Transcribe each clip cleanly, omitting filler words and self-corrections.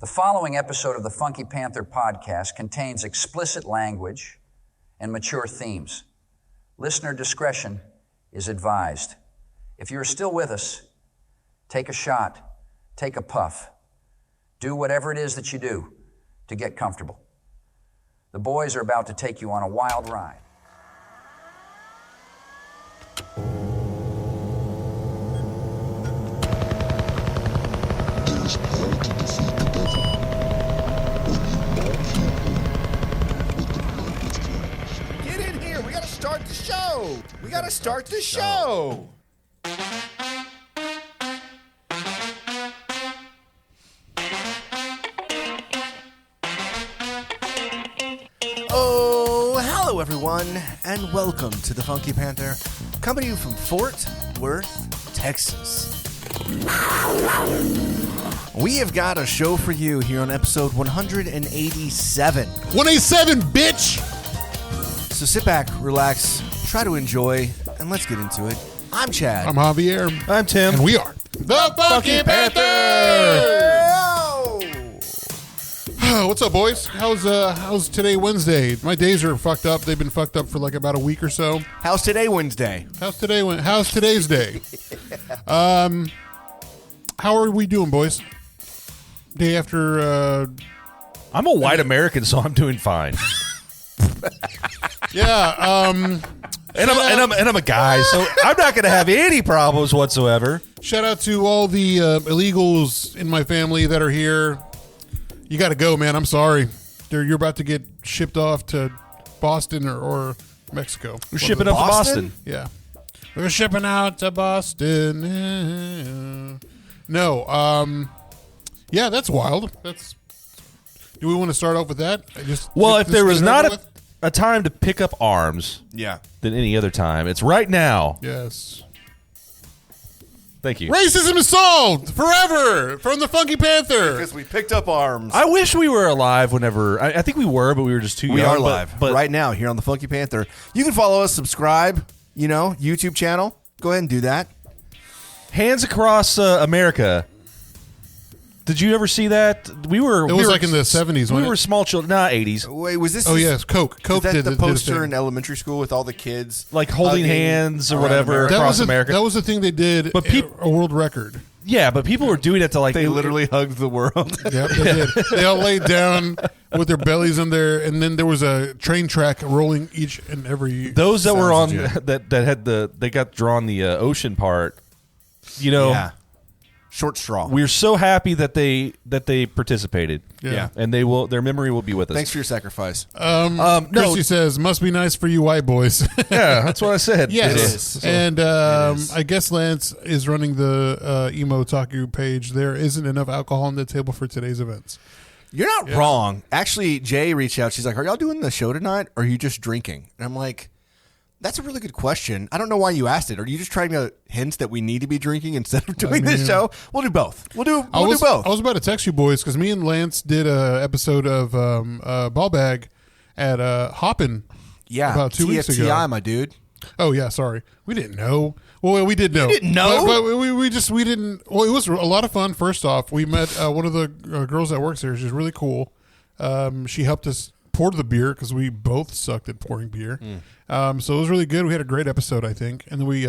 The following episode of the Funky Panther podcast contains explicit language and mature themes. Listener discretion is advised. If you're still with us, take a shot, take a puff. Do whatever it is that you do to get comfortable. The boys are about to take you on a wild ride. Get in here. We gotta start the show. We gotta start the show. Oh, hello everyone, and welcome to the Funky Panther, coming to you from Fort Worth, Texas. We have got a show for you here on episode 187. 187, bitch! So sit back, relax, try to enjoy, and let's get into it. I'm Chad. I'm Javier. I'm Tim. And we are the Funky Panther! What's up, boys? How's today, Wednesday? My days are fucked up. They've been fucked up for like about a week or so. How's today, Wednesday? How's today's day? How are we doing, boys? Day after, I'm a white American, so I'm doing fine. yeah, And I'm a guy, so I'm not going to have any problems whatsoever. shout out to all the illegals in my family that are here. You got to go, man. I'm sorry. You're about to get shipped off to Boston or Mexico. We're shipping up to Boston. Yeah. We're shipping out to Boston. No. Yeah, that's wild. Do we want to start off with that? Well, if there was not a time to pick up arms Yeah. than any other time, it's right now. Yes. Thank you. Racism is solved forever from the Funky Panther. Because we picked up arms. I wish we were alive whenever. I think we were, but we were just too young. We are live But right now here on the Funky Panther. You can follow us, subscribe, YouTube channel. Go ahead and do that. hands across America. Did you ever see that? It was like in the 70s, We wasn't were it? small children. Nah, 80s. Wait, was this? Oh, yes, Coke. Coke Is that did the did poster thing. in elementary school with all the kids Like holding hugging hands or around whatever America? across America. That was the thing they did, But a world record. Yeah, but people were doing it to like... They literally hugged the world. Yep, they did. They all laid down with their bellies in there, and then there was a train track rolling each and every. Those that were on Sounds that had they got drawn the ocean part. You know, Yeah. Short straw. we're so happy that they participated. Yeah. And their memory will be with us. Thanks for your sacrifice. No, Chrissy says, "Must be nice for you white boys." yeah, that's what I said. Yes. It is. And It is. I guess Lance is running the Emo Taku page. There isn't enough alcohol on the table for today's events. You're not wrong. Actually, Jay reached out. She's like, "Are y'all doing the show tonight, or are you just drinking?" And I'm like, "That's a really good question. I don't know why you asked it. Are you just trying to hint that we need to be drinking instead of doing this show?" We'll do both. We'll do both. I was about to text you boys because me and Lance did a episode of Ball Bag at Hoppin'. Yeah, about 2 weeks ago. TFTI, my dude. Oh yeah, sorry, we didn't know. Well, we did know. You didn't know? but we didn't. Well, it was a lot of fun. First off, we met one of the girls that works there. She's really cool. She helped us pour the beer because we both sucked at pouring beer. So it was really good. We had a great episode, I think, and then we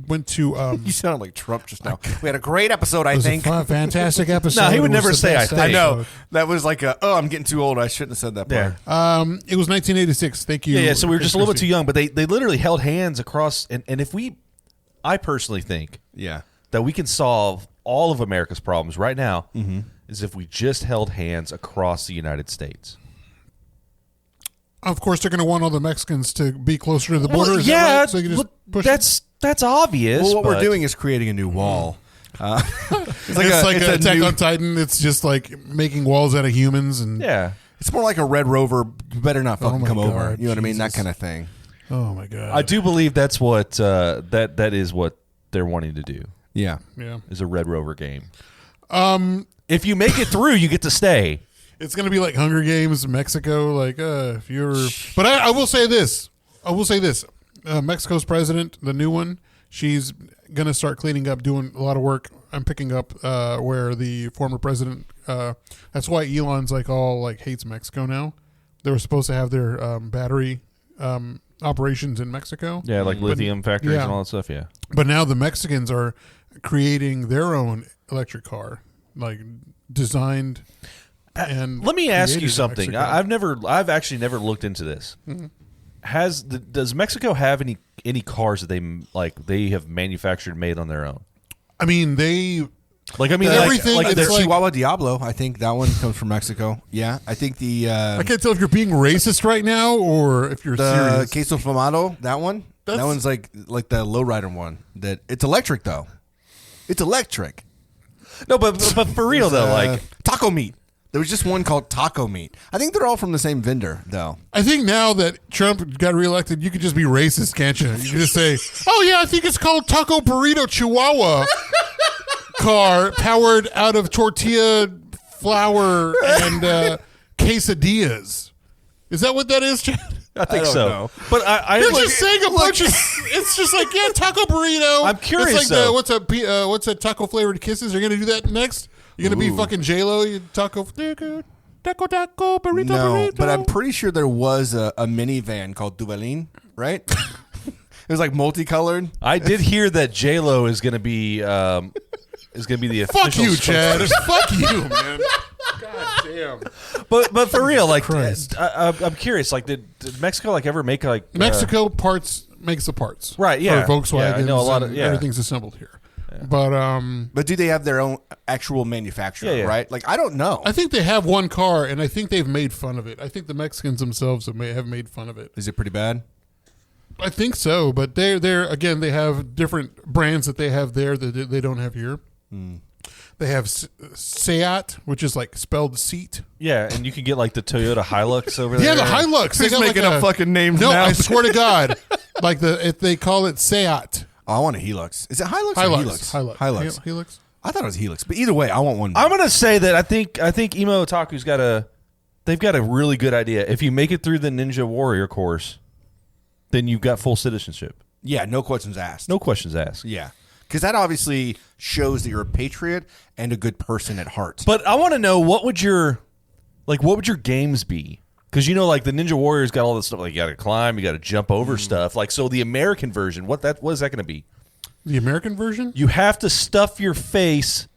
went to. You sounded like Trump just now. We had a great episode, I It was think. a fantastic episode. No, he would It was never the say, best I think. I know. episode. That was like I'm getting too old. I shouldn't have said that part. Yeah. It was 1986. Thank you. Yeah, so we were just a little bit Christy. too young, but they literally held hands across. And if I personally think Yeah. that we can solve all of America's problems right now is if we just held hands across the United States. Of course, they're going to want all the Mexicans to be closer to the border. Is that yeah, right? So you can just look, push that's obvious. Well, what we're but- doing is creating a new wall. It's like it's a a Attack new- on Titan. It's just like making walls out of humans and Yeah. It's more like a Red Rover. You better not fucking my come over. God, You know what I mean? That Jesus. kind of thing. oh my god, I do believe that's what that is what they're wanting to do Yeah. Yeah, is a Red Rover game. If you make it through, you get to stay. it's gonna be like Hunger Games, Mexico. Like if you're, but I will say this. Mexico's president, the new one, she's gonna start cleaning up, doing a lot of work I'm picking up where the former president. That's why Elon's like all like hates Mexico now. They were supposed to have their battery operations in Mexico. Yeah, like lithium factories and all that stuff. Yeah, but now the Mexicans are creating their own electric car, like designed. And let me ask you something. I've actually never looked into this. Mm-hmm. Does Mexico have any cars that they have manufactured made on their own? I mean, everything. Like the like, Chihuahua Diablo, I think that one comes from Mexico. Yeah, I think the I can't tell if you're being racist right now or if you're serious. Queso Fumado, that one. That one's like the lowrider one. That it's electric though. It's electric. No, but for real though, like taco meat. There was just one called Taco Meat. I think they're all from the same vendor, though. I think now that Trump got reelected, you could just be racist, can't you? You can just say, "Oh yeah, I think it's called Taco Burrito Chihuahua car, powered out of tortilla flour and quesadillas." Is that what that is, Chad? I think so. Know. But you're just saying a bunch of. It's just like taco burrito. I'm curious. It's like what's a taco flavored kisses? You're gonna do that next? You're going to be fucking J-Lo, you taco burrito, burrito. But I'm pretty sure there was a minivan called Duvalin, right? It was like multicolored. I did hear that J-Lo is going to be the official. Fuck you, Chad. Fuck you, man. God damn. But for real, like I'm curious. Like, did Mexico ever make Mexico makes the parts, right? Yeah, for Volkswagen. Yeah, I know a lot of everything's assembled here. Yeah. But do they have their own actual manufacturer, right? Like, I don't know. I think they have one car, and I think they've made fun of it. I think the Mexicans themselves have made fun of it. Is it pretty bad? I think so, but they're again, they have different brands that they have there that they don't have here. They have Seat, which is like spelled seat. Yeah, and you can get like the Toyota Hilux over there. Yeah, the Hilux. They're making up fucking names No, now. I swear to God. Like if they call it Seat. Oh, I want a Hilux. Is it Hilux or Helix? Hilux. Helix. I thought it was Helix, but either way, I want one. I'm gonna say that I think Emo Otaku's they've got a really good idea. If you make it through the Ninja Warrior course, then you've got full citizenship. Yeah, no questions asked. No questions asked. Yeah, because that obviously shows that you're a patriot and a good person at heart. But I want to know what would your games be? Because like the Ninja Warrior's got all this stuff. Like you got to climb, you got to jump over stuff. Like so, the American version, what is that going to be? The American version? You have to stuff your face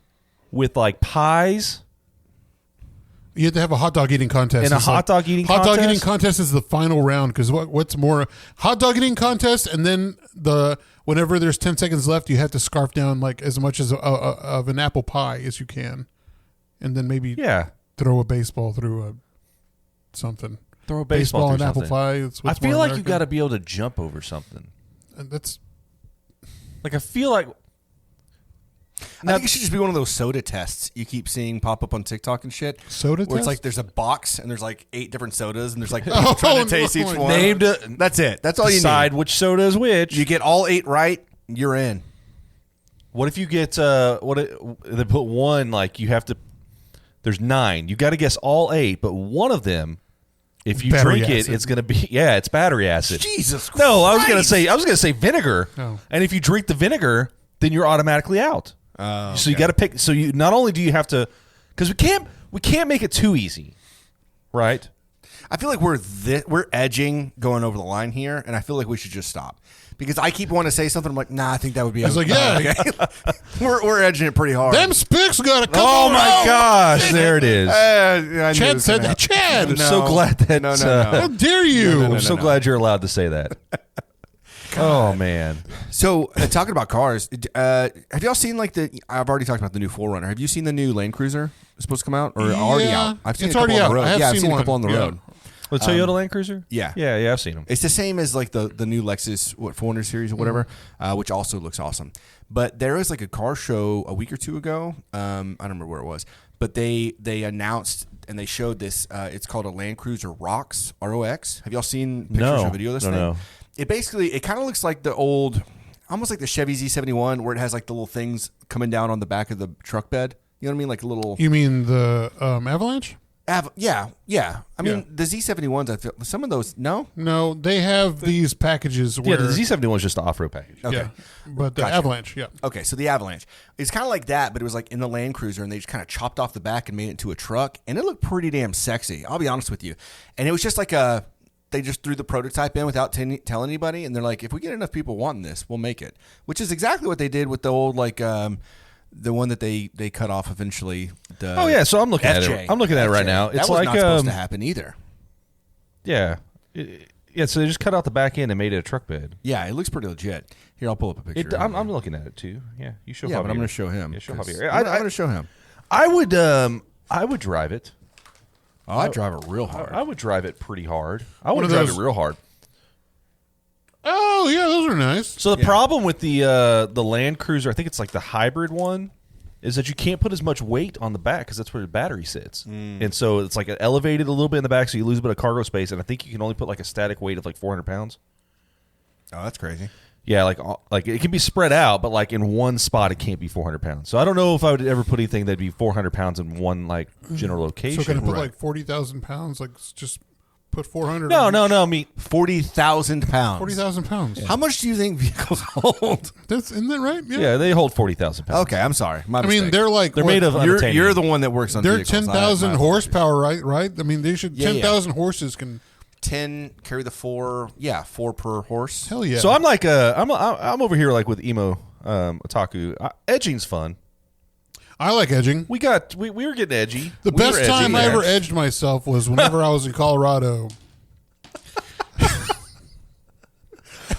with like pies. You have to have a hot dog eating contest. And a hot dog eating contest? Hot dog eating contest is the final round because what's more, hot dog eating contest, and then whenever there's 10 seconds left, you have to scarf down like as much as of an apple pie as you can, and then maybe throw a baseball through something. Throw a baseball through and something. apple pie. I feel like you got to be able to jump over something. And that's like I feel like. I think it should just be one of those soda tests you keep seeing pop up on TikTok and shit. Soda where test? it's like there's a box and there's like 8 different sodas and there's like people trying to taste each one. Named That's it. That's all you need. Decide which soda is which. You get all 8 right, you're in. What if you get they put one like you have to? There's 9. You got to guess all 8, but one of them, if you battery drink acid. it's gonna be it's battery acid. Jesus Christ. No, I was gonna say vinegar. Oh. And if you drink the vinegar, then you're automatically out. Oh, so you got to pick. So you not only do you have to, because we can't make it too easy, right? I feel like we're edging going over the line here, and I feel like we should just stop because I keep wanting to say something. I'm like, nah, I think that would be. I was like, yeah, okay. we're edging it pretty hard. them Spicks got to come. Oh my gosh, there it is. Chad said that. Chad, I'm so glad that. No. how dare you? I'm so glad you're allowed to say that. Oh man. So talking about cars, have y'all seen like I've already talked about the new 4Runner. Have you seen the new Land Cruiser? It's supposed to come out or already out? I've seen It's a couple already on the out. road. I have I've seen a couple one. on the road. The Toyota Land Cruiser? Yeah. Yeah, I've seen them. It's the same as like the new Lexus 400 series or whatever, which also looks awesome. But there was like a car show a week or two ago. I don't remember where it was, but they announced and they showed this. It's called a Land Cruiser ROX, ROX. Have y'all seen pictures or video of this thing? No. It kind of looks like the old, almost like the Chevy Z71, where it has like the little things coming down on the back of the truck bed. You know what I mean? Like a little. You mean the Avalanche? Yeah. I mean, the Z71s, I feel some of those, no? No, they have these packages where... Yeah, the Z71 is just the off-road package. Okay. Yeah, but the Gotcha. Avalanche, yeah. Okay, so the Avalanche. It's kind of like that, but it was like in the Land Cruiser, and they just kind of chopped off the back and made it into a truck, and it looked pretty damn sexy. I'll be honest with you. And it was just like they just threw the prototype in without telling anybody, and they're like, if we get enough people wanting this, we'll make it. Which is exactly what they did with the old, like, the one that they cut off eventually. Oh yeah, so I'm looking at it. I'm looking at it right now. It's that was like not supposed to happen either. Yeah, yeah. So they just cut out the back end and made it a truck bed. Yeah, it looks pretty legit. Here, I'll pull up a picture. I'm looking at it too. Yeah, you show. Yeah, Javier. but I'm going to show him. Yeah, show 'cause- Javier. I'm going to show him. I would drive it. Oh, I'd drive it real hard. I would drive it pretty hard. I would of drive those- it real hard. Oh, yeah, those are nice. So the problem with the Land Cruiser, I think it's like the hybrid one, is that you can't put as much weight on the back because that's where the battery sits. And so it's like elevated a little bit in the back, so you lose a bit of cargo space. And I think you can only put like a static weight of like 400 pounds. Oh, that's crazy. Yeah, like it can be spread out, but like in one spot, it can't be 400 pounds. So I don't know if I would ever put anything that'd be 400 pounds in one like general location. So can I put like 40,000 pounds? Like just put 400? No. I mean, 40,000 pounds. 40,000 pounds. How much do you think vehicles hold? Isn't that right? yeah, they hold 40,000 pounds. Okay, I'm sorry. My I mean, mistake. they're like... They're what? made of unobtainium. You're the one that works on They're vehicles. 10,000 horsepower, right? I mean, they should... Yeah, 10,000 horses can... 10 carry the 4 per horse. Hell yeah. So I'm like I'm over here like with emo otaku. Edging's fun. I like edging. We were getting edgy. The We best were time edgy. I ever edged myself was whenever I was in Colorado.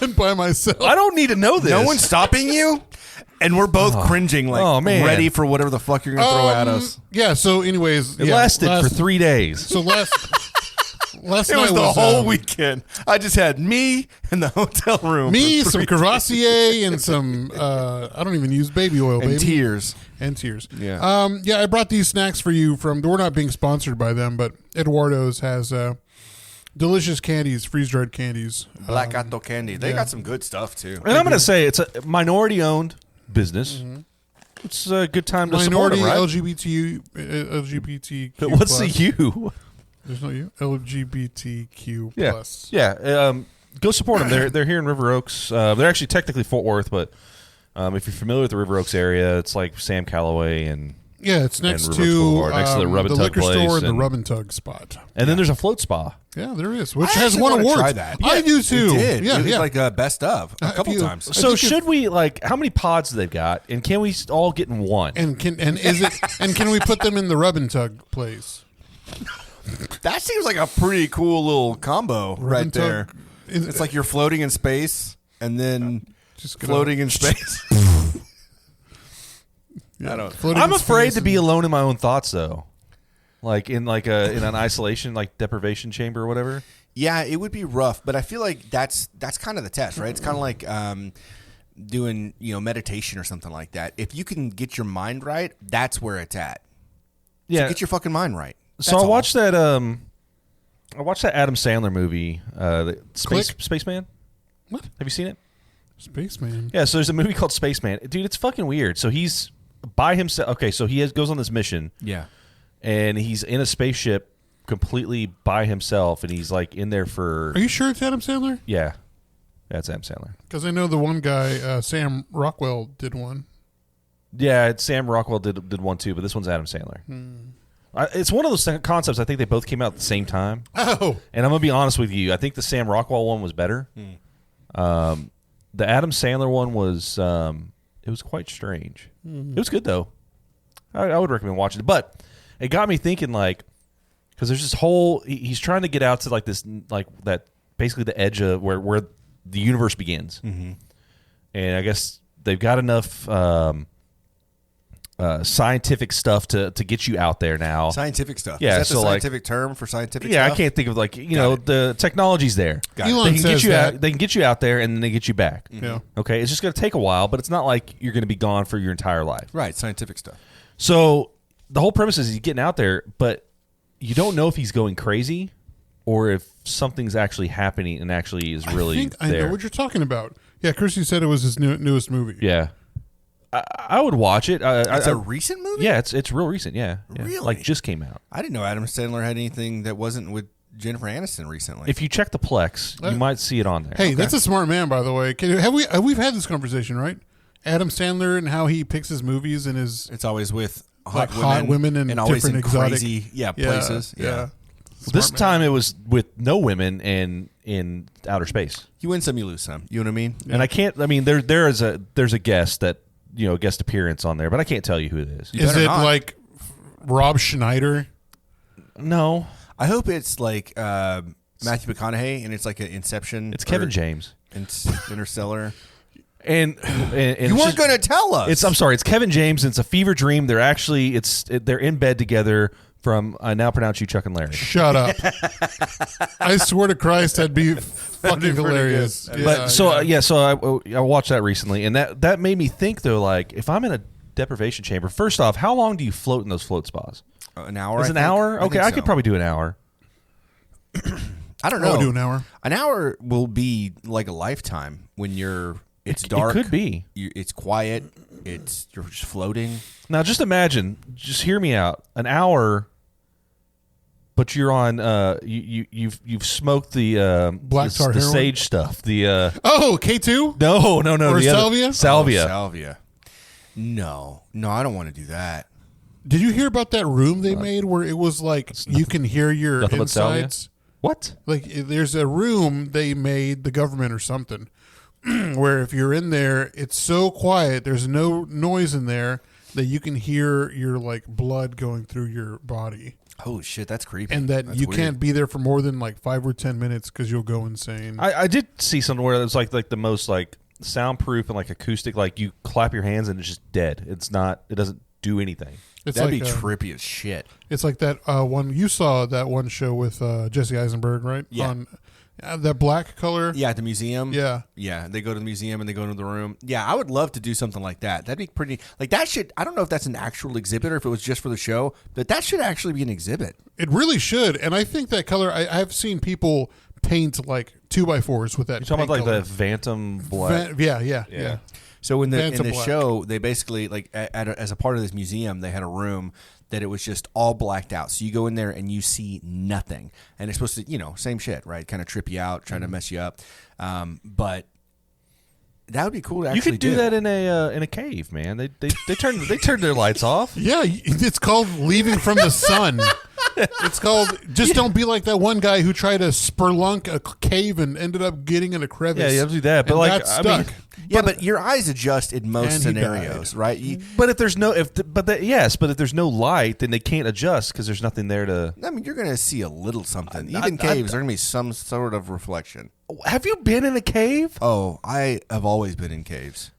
And by myself. I don't need to know this. No one's stopping you? And we're both cringing, like Oh, man. ready for whatever the fuck you're going to throw at us. Yeah, so anyways... It lasted for 3 days. So last It night was the whole weekend. I just had me in the hotel room. Me, for some 3 Courvoisier, and some... I don't even use baby oil, and baby. tears. And tears. Yeah. Yeah, I brought these snacks for you from... We're not being sponsored by them, but Eduardo's has delicious candies, freeze-dried candies. Black Gato candy. They got some good stuff, too. And I'm going to say it's a minority-owned business. It's a good time to support Minority them, right? LGBTQ What's the plus. U? There's no U. LGBTQ Yeah, plus. yeah. Go support them. They're here in River Oaks. They're actually technically Fort Worth, but if you're familiar with the River Oaks area, it's like Sam Calloway and Yeah, it's next River to, Oaks Boulevard, next to the Rub and Tug liquor place store and the and- Rub and Tug spot. and then there's a float spa. Yeah, there is, which I has actually won wanna awards. try that. I do too. It did. Yeah, It was yeah. like best of a couple you- times. I So think should we like how many pods do they've got, and can we all get in one? and can we put them in the Rub and Tug place? That seems like a pretty cool little combo right and Tug there. is- It's like you're floating in space and then Just get floating in space. I don't. Floating I'm in afraid space to be and- alone in my own thoughts, though. Like in an isolation, like deprivation chamber or whatever. Yeah, it would be rough, but I feel like that's kind of the test, right? It's kind of like doing meditation or something like that. If you can get your mind right, that's where it's at. Yeah. So get your fucking mind right. So I watched that. I watched that Adam Sandler movie, Spaceman. What? Have you seen it? Spaceman. Yeah. So there's a movie called Spaceman. Dude, it's fucking weird. So he's by himself. Okay, so he goes on this mission. Yeah. And he's in a spaceship completely by himself, and he's like in there for Are you sure it's Adam Sandler? yeah. That's Adam Sandler. Because I know the one guy, Sam Rockwell, did one. Yeah, Sam Rockwell did one too, but this one's Adam Sandler. It's one of those concepts. I think they both came out at the same time. Oh, And I'm gonna be honest with you. I think the Sam Rockwell one was better. The Adam Sandler one was it was quite strange. It was good though. I would recommend watching it, but it got me thinking like because there's this whole he's trying to get out to like this like that basically the edge of where the universe begins, and I guess they've got enough. Scientific stuff to get you out there now. Scientific stuff. Yeah, Is that so, the like- scientific term for scientific Yeah, stuff? I can't think of like the technology's there. Got it. Elon They can says get you that. out. They can get you out there, and then they get you back. Yeah. Okay, it's just going to take a while, but it's not like you're going to be gone for your entire life. Right, scientific stuff. So the whole premise is he's getting out there, but you don't know if he's going crazy or if something's actually happening and actually is really I think I there. know what you're talking about. Yeah, Chrissy said it was his newest movie. Yeah. I would watch it. It's a recent movie? Yeah, it's real recent. Yeah. Really? Like just came out. I didn't know Adam Sandler had anything that wasn't with Jennifer Aniston recently. If you check the Plex, you might see it on there. Hey, that's a smart man, by the way. We've had this conversation, right? Adam Sandler and how he picks his movies and his it's always with hot women and always different in exotic crazy places. Yeah. This time it was with no women and in outer space. You win some, you lose some. You know what I mean? And I can't. I mean, there's a guest that guest appearance on there, but I can't tell you who it is. Is it like Rob Schneider? No, I hope it's like Matthew McConaughey, and it's like an Inception. it's Kevin James. Interstellar. And You weren't going to tell us. I'm sorry. It's Kevin James. And it's a fever dream. They're actually they're in bed together. From I now pronounce you Chuck and Larry. Shut up! I swear to Christ, that'd be fucking hilarious. So I watched that recently, and that made me think though. Like, if I'm in a deprivation chamber, first off, how long do you float in those float spas? An hour. Is an hour? Okay, I could probably do an hour. I don't know. I'll do an hour. An hour will be like a lifetime when it's dark. It could be. It's quiet. You're just floating. Now, just imagine. Just hear me out. An hour. But you're on. You've smoked the black tar the heroin? sage stuff. The K2? no Or the salvia? Other, salvia. Oh, salvia. No, I don't want to do that. Did you hear about that room they made where it was like you can hear your nothing but salvia? insides? What? Like there's a room they made, the government or something, where if you're in there, it's so quiet, there's no noise in there that you can hear your like blood going through your body. Oh shit, that's creepy. And that that's you weird. can't be there for more than like 5 or 10 minutes because you'll go insane. I did see something where it was like the most like soundproof and like acoustic. Like you clap your hands and it's just dead. It doesn't do anything. It's That'd like, be trippy as shit. It's like that one you saw that one show with Jesse Eisenberg, right? Yeah. On that black color. Yeah, at the museum. Yeah. Yeah, they go to the museum and they go into the room. Yeah, I would love to do something like that. That'd be pretty. Like that should. I don't know if that's an actual exhibit or if it was just for the show, but that should actually be an exhibit. It really should, and I think that color. I've seen people paint like 2x4s with that. You're talking about like color. the Phantom Black. Yeah. So in the Black. show, they basically like as a part of this museum, they had a room that it was just all blacked out. So you go in there and you see nothing, and it's supposed to, same shit, right? Kind of trip you out, trying to mess you up. But that would be cool to actually You could do that in a cave, man. They turn their lights off. Yeah, it's called leaving from the sun. It's called just don't be like that one guy who tried to spelunk a cave and ended up getting in a crevice. Yeah, you have to do that. But and like, got stuck. but your eyes adjust in most And he scenarios, died. right? But if there's no if there's no light, then they can't adjust because there's nothing there to. I mean, you're going to see a little something. Even caves, there's going to be some sort of reflection. Have you been in a cave? Oh, I have always been in caves.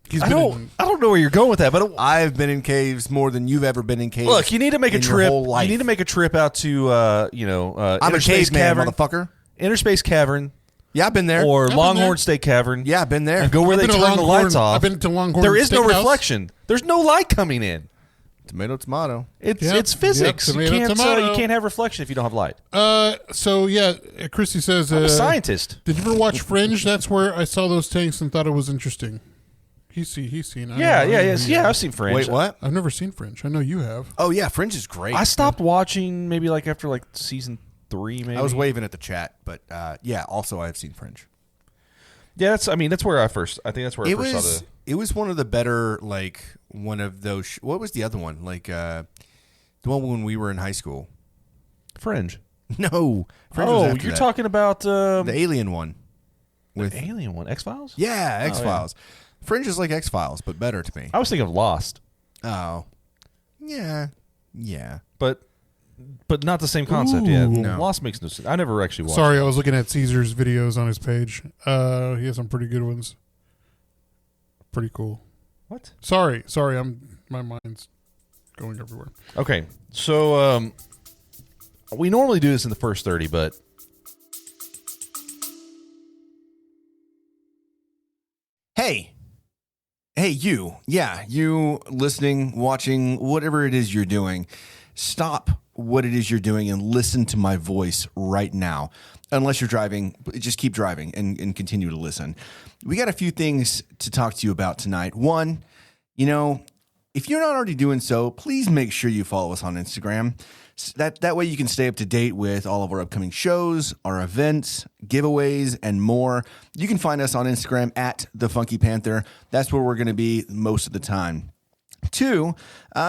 He's I been don't know where you're going with that, but I've been in caves more than you've ever been in caves. look, you need to make a in your trip. whole life. You need to make a trip out to I'm a Interspace caveman, Cavern, motherfucker. Interspace Cavern, Yeah, I've been there. or been Longhorn there. State Cavern. Yeah, I've been there. And go where I've they been to turn the Longhorn- lights off. I've been to Longhorn There is no Steakhouse. reflection. There's no light coming in. Tomato, tomato. It's physics. Yep, you tomato, tomato. you can't have reflection if you don't have light. So yeah, Christy says. I'm a scientist. Did you ever watch Fringe? That's where I saw those tanks and thought it was interesting. He's seen. Yeah. I've seen Fringe. Wait, what? I've never seen Fringe. I know you have. Oh, yeah, Fringe is great. I stopped watching maybe like after like season 3. Maybe I was waving at the chat, but yeah, also I have seen Fringe. Yeah, that's where I first. I think that's where I first saw the. It was one of the better, like, one of those. What was the other one? Like, the one when we were in high school. Fringe. No. Fringe was after you're that. talking about the alien one. the alien one, X-Files? Yeah, X-Files. Fringe is like X-Files, but better to me. I was thinking of Lost, Oh. Yeah. Yeah. but not the same concept. Yeah, No. Lost makes no sense. I never actually watched. Sorry, I was looking at Caesar's videos on his page. He has some pretty good ones. Pretty cool. What? Sorry. My mind's going everywhere. Okay, so we normally do this in the first 30, but Hey, you. Yeah, you listening, watching, whatever it is you're doing. Stop what it is you're doing and listen to my voice right now. Unless you're driving, just keep driving and continue to listen. We got a few things to talk to you about tonight. One, You know, if you're not already doing so, please make sure you follow us on Instagram. That way you can stay up to date with all of our upcoming shows, our events, giveaways, and more. You can find us on Instagram at The Funky Panther. That's where we're going to be most of the time. 2,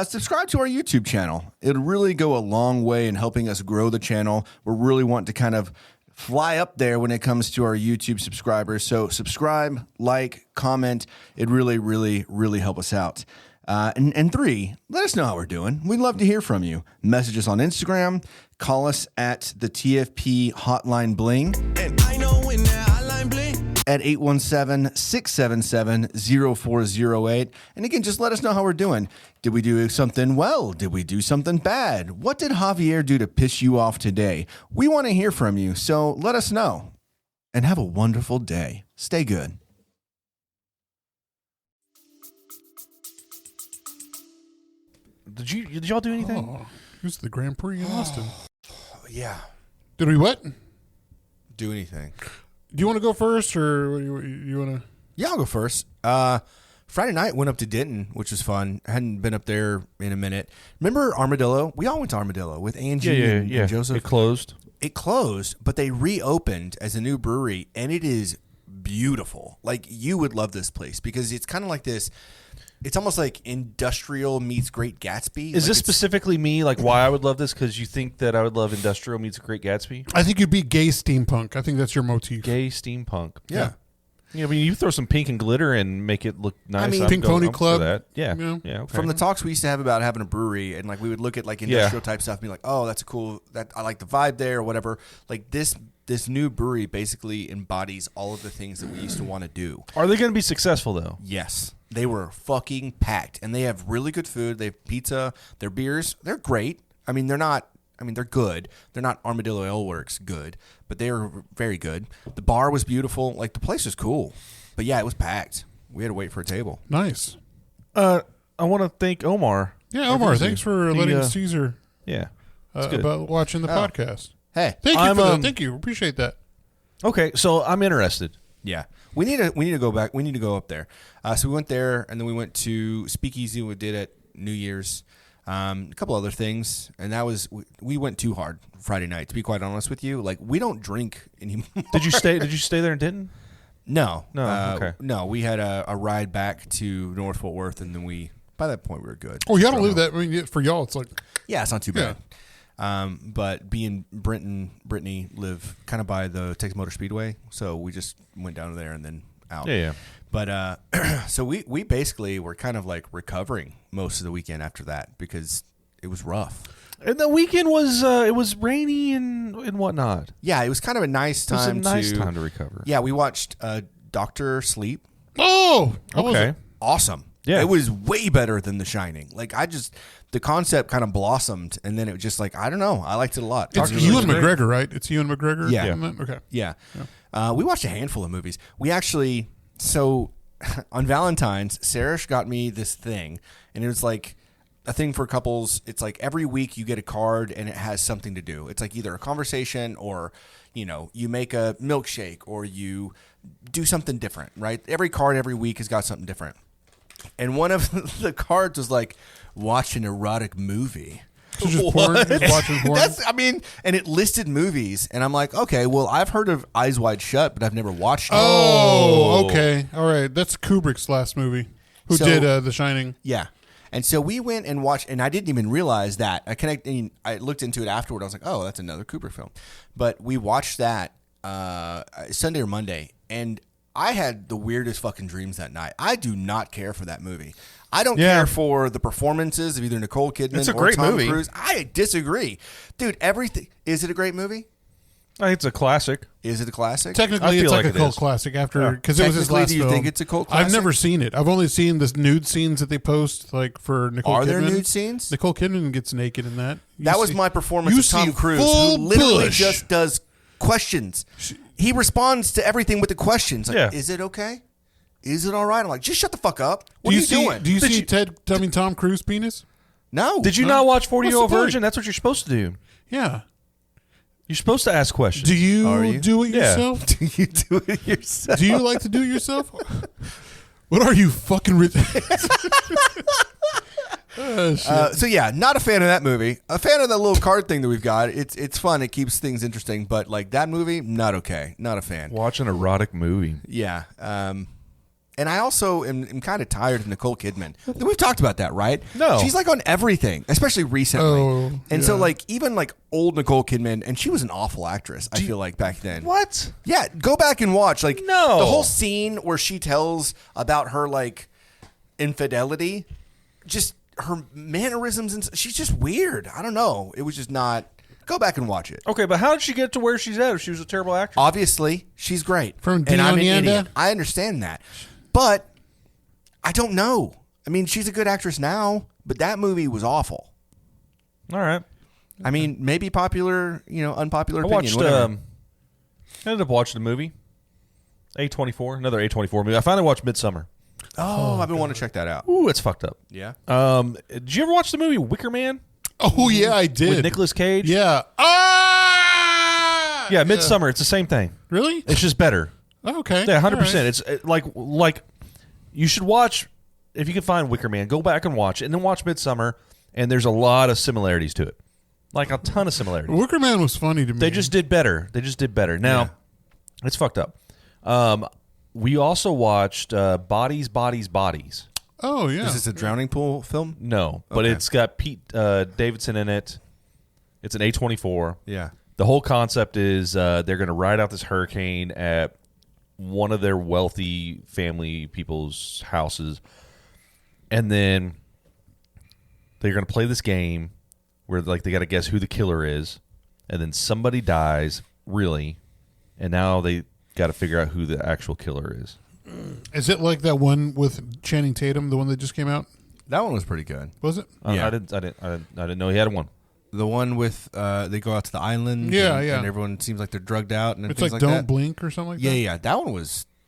subscribe to our YouTube channel. It'll really go a long way in helping us grow the channel. We're really wanting to kind of fly up there when it comes to our YouTube subscribers. So subscribe, like, comment. It really, really, really help us out. And 3, let us know how we're doing. We'd love to hear from you. Message us on Instagram. Call us at the TFP Hotline Bling. And I know when that hotline bling. At 817-677-0408. And again, just let us know how we're doing. Did we do something well? Did we do something bad? What did Javier do to piss you off today? We want to hear from you, so let us know. And have a wonderful day. Stay good. Did y'all do anything? Oh, it was the Grand Prix in Austin. Yeah. Did we what? Do anything. Do you want to go first, or you want to? Yeah, I'll go first. Friday night went up to Denton, which was fun. I hadn't been up there in a minute. Remember Armadillo? We all went to Armadillo with Angie and Joseph. It closed. It closed, but they reopened as a new brewery, and it is beautiful. Like, you would love this place because it's kind of like this. It's almost like industrial meets Great Gatsby. Is this specifically me? Like, why I would love this? Because you think that I would love industrial meets Great Gatsby? I think you'd be gay steampunk. I think that's your motif. Gay steampunk. Yeah. Yeah, I mean, you throw some pink and glitter and make it look nice. I mean, Pink Pony Club. For that. Yeah. Yeah. Okay. From the talks we used to have about having a brewery, and like we would look at like industrial type stuff and be like, oh, that's a cool, that I like the vibe there or whatever. Like this new brewery basically embodies all of the things that we used to want to do. Are they going to be successful though? Yes. They were fucking packed, and they have really good food. They have pizza. Their beers, they're great. I mean, they're good. They're not Armadillo Ale Works good, but they were very good. The bar was beautiful. Like, the place was cool. But yeah, it was packed. We had to wait for a table. Nice. I want to thank Omar. Yeah, Omar, thanks for letting Caesar Yeah. about watching the podcast. Hey. Thank you for that. Thank you. Appreciate that. Okay, so I'm interested. Yeah. We need to go back. We need to go up there. So we went there, and then we went to Speakeasy. We did at New Year's. A couple other things, and that was we went too hard Friday night. To be quite honest with you, like, we don't drink anymore. Did you stay there and didn't? No. Okay. No, we had a ride back to North Fort Worth, and then by that point we were good. Oh, y'all don't live that. I mean, for y'all, it's like, yeah, it's not too bad. But being Brittany live kind of by the Texas Motor Speedway, so we just went down there and then out. Yeah. But so we basically were kind of like recovering most of the weekend after that because it was rough. And the weekend was it was rainy and whatnot. Yeah, it was kind of a nice time. It was a nice time to recover. Yeah, we watched Dr. Sleep. oh, Okay. Awesome. Yeah. It was way better than The Shining. Like, the concept kind of blossomed, and then it was just like, I don't know. I liked it a lot. it's Ewan McGregor, right? It's Ewan McGregor. Yeah. Okay. Yeah. We watched a handful of movies. We actually, so on Valentine's, Sarah got me this thing, and it was like a thing for couples. It's like every week you get a card, and it has something to do. It's like either a conversation or, you make a milkshake or you do something different, right? Every card every week has got something different. And one of the cards was like, watch an erotic movie. So just porn, just watching porn. And it listed movies, and I'm like, okay, well, I've heard of Eyes Wide Shut, but I've never watched it. Oh, okay. All right. That's Kubrick's last movie. Who did The Shining? Yeah. And so we went and watched, and I didn't even realize that. I looked into it afterward. I was like, oh, that's another Kubrick film. But we watched that Sunday or Monday, and I had the weirdest fucking dreams that night. I do not care for that movie. I don't care for the performances of either Nicole Kidman or Tom Cruise. I disagree. Dude, everything. Is it a great movie? I think it's a classic. Is it a classic? Technically, it's like a cult classic because it was his last do you film. think it's a cult classic? I've never seen it. I've only seen the nude scenes that they post, like for Nicole Kidman. Are there nude scenes? Nicole Kidman gets naked in that. That was my performance of Tom Cruise, who literally just does questions. He responds to everything with the questions. Like, is it okay? Is it all right? I'm like, just shut the fuck up. What are you doing? Do you see Tom Cruise penis? No. Did you not watch 40-Year-Old What's the Virgin? That's what you're supposed to do. Yeah. You're supposed to ask questions. Do you do it yourself? Do you do it yourself? Do you like to do it yourself? What are you fucking? So yeah, not a fan of that movie. A fan of that little card thing that we've got. It's fun. It keeps things interesting. But like that movie, not okay. Not a fan. Watch an erotic movie. Yeah. And I also am kind of tired of Nicole Kidman. We've talked about that, right? No. She's like on everything, especially recently. Oh, and so yeah. like even like old Nicole Kidman, and she was an awful actress, I feel like back then. What? Yeah, go back and watch. Like No. the whole scene where she tells about her like infidelity, just her mannerisms, and she's just weird. I don't know. It was just not. Go back and watch it. Okay, but how did she get to where she's at if she was a terrible actress? Obviously, she's great. From and I'm an Dion idiot. Yanda? I understand that. But I don't know. I mean, she's a good actress now, but that movie was awful. All right. I mean, maybe popular, unpopular I opinion. watched. Whatever. I ended up watching the movie. A24, another A24 movie. I finally watched Midsummer. I've been wanting to check that out. Ooh, it's fucked up. Yeah. Did you ever watch the movie Wicker Man Oh yeah, I did. with Nicolas Cage? Yeah. Ah. Yeah, Midsummer. It's the same thing. Really? It's just better. Okay. Yeah, 100%. All right. It's like you should watch if you can find Wicker Man. Go back and watch it, and then watch Midsummer. And there's a lot of similarities to it, like a ton of similarities. Wicker Man was funny to me. They just did better. Now, it's fucked up. We also watched Bodies, Bodies, Bodies. Oh yeah. Is this a drowning pool film? No, but Okay. it's got Pete Davidson in it. It's an A24. Yeah. The whole concept is they're going to ride out this hurricane at one of their wealthy family people's houses, and then they're going to play this game where like they got to guess who the killer is, and then somebody dies, really, and now they got to figure out who the actual killer is. Is it like that one with Channing Tatum, the one that just came out? That one was pretty good. Was it? Yeah. I didn't know he had one. The one with they go out to the island. Yeah, and, yeah. And everyone seems like they're drugged out and It's things like like Don't that. Blink or something like Yeah, that. yeah.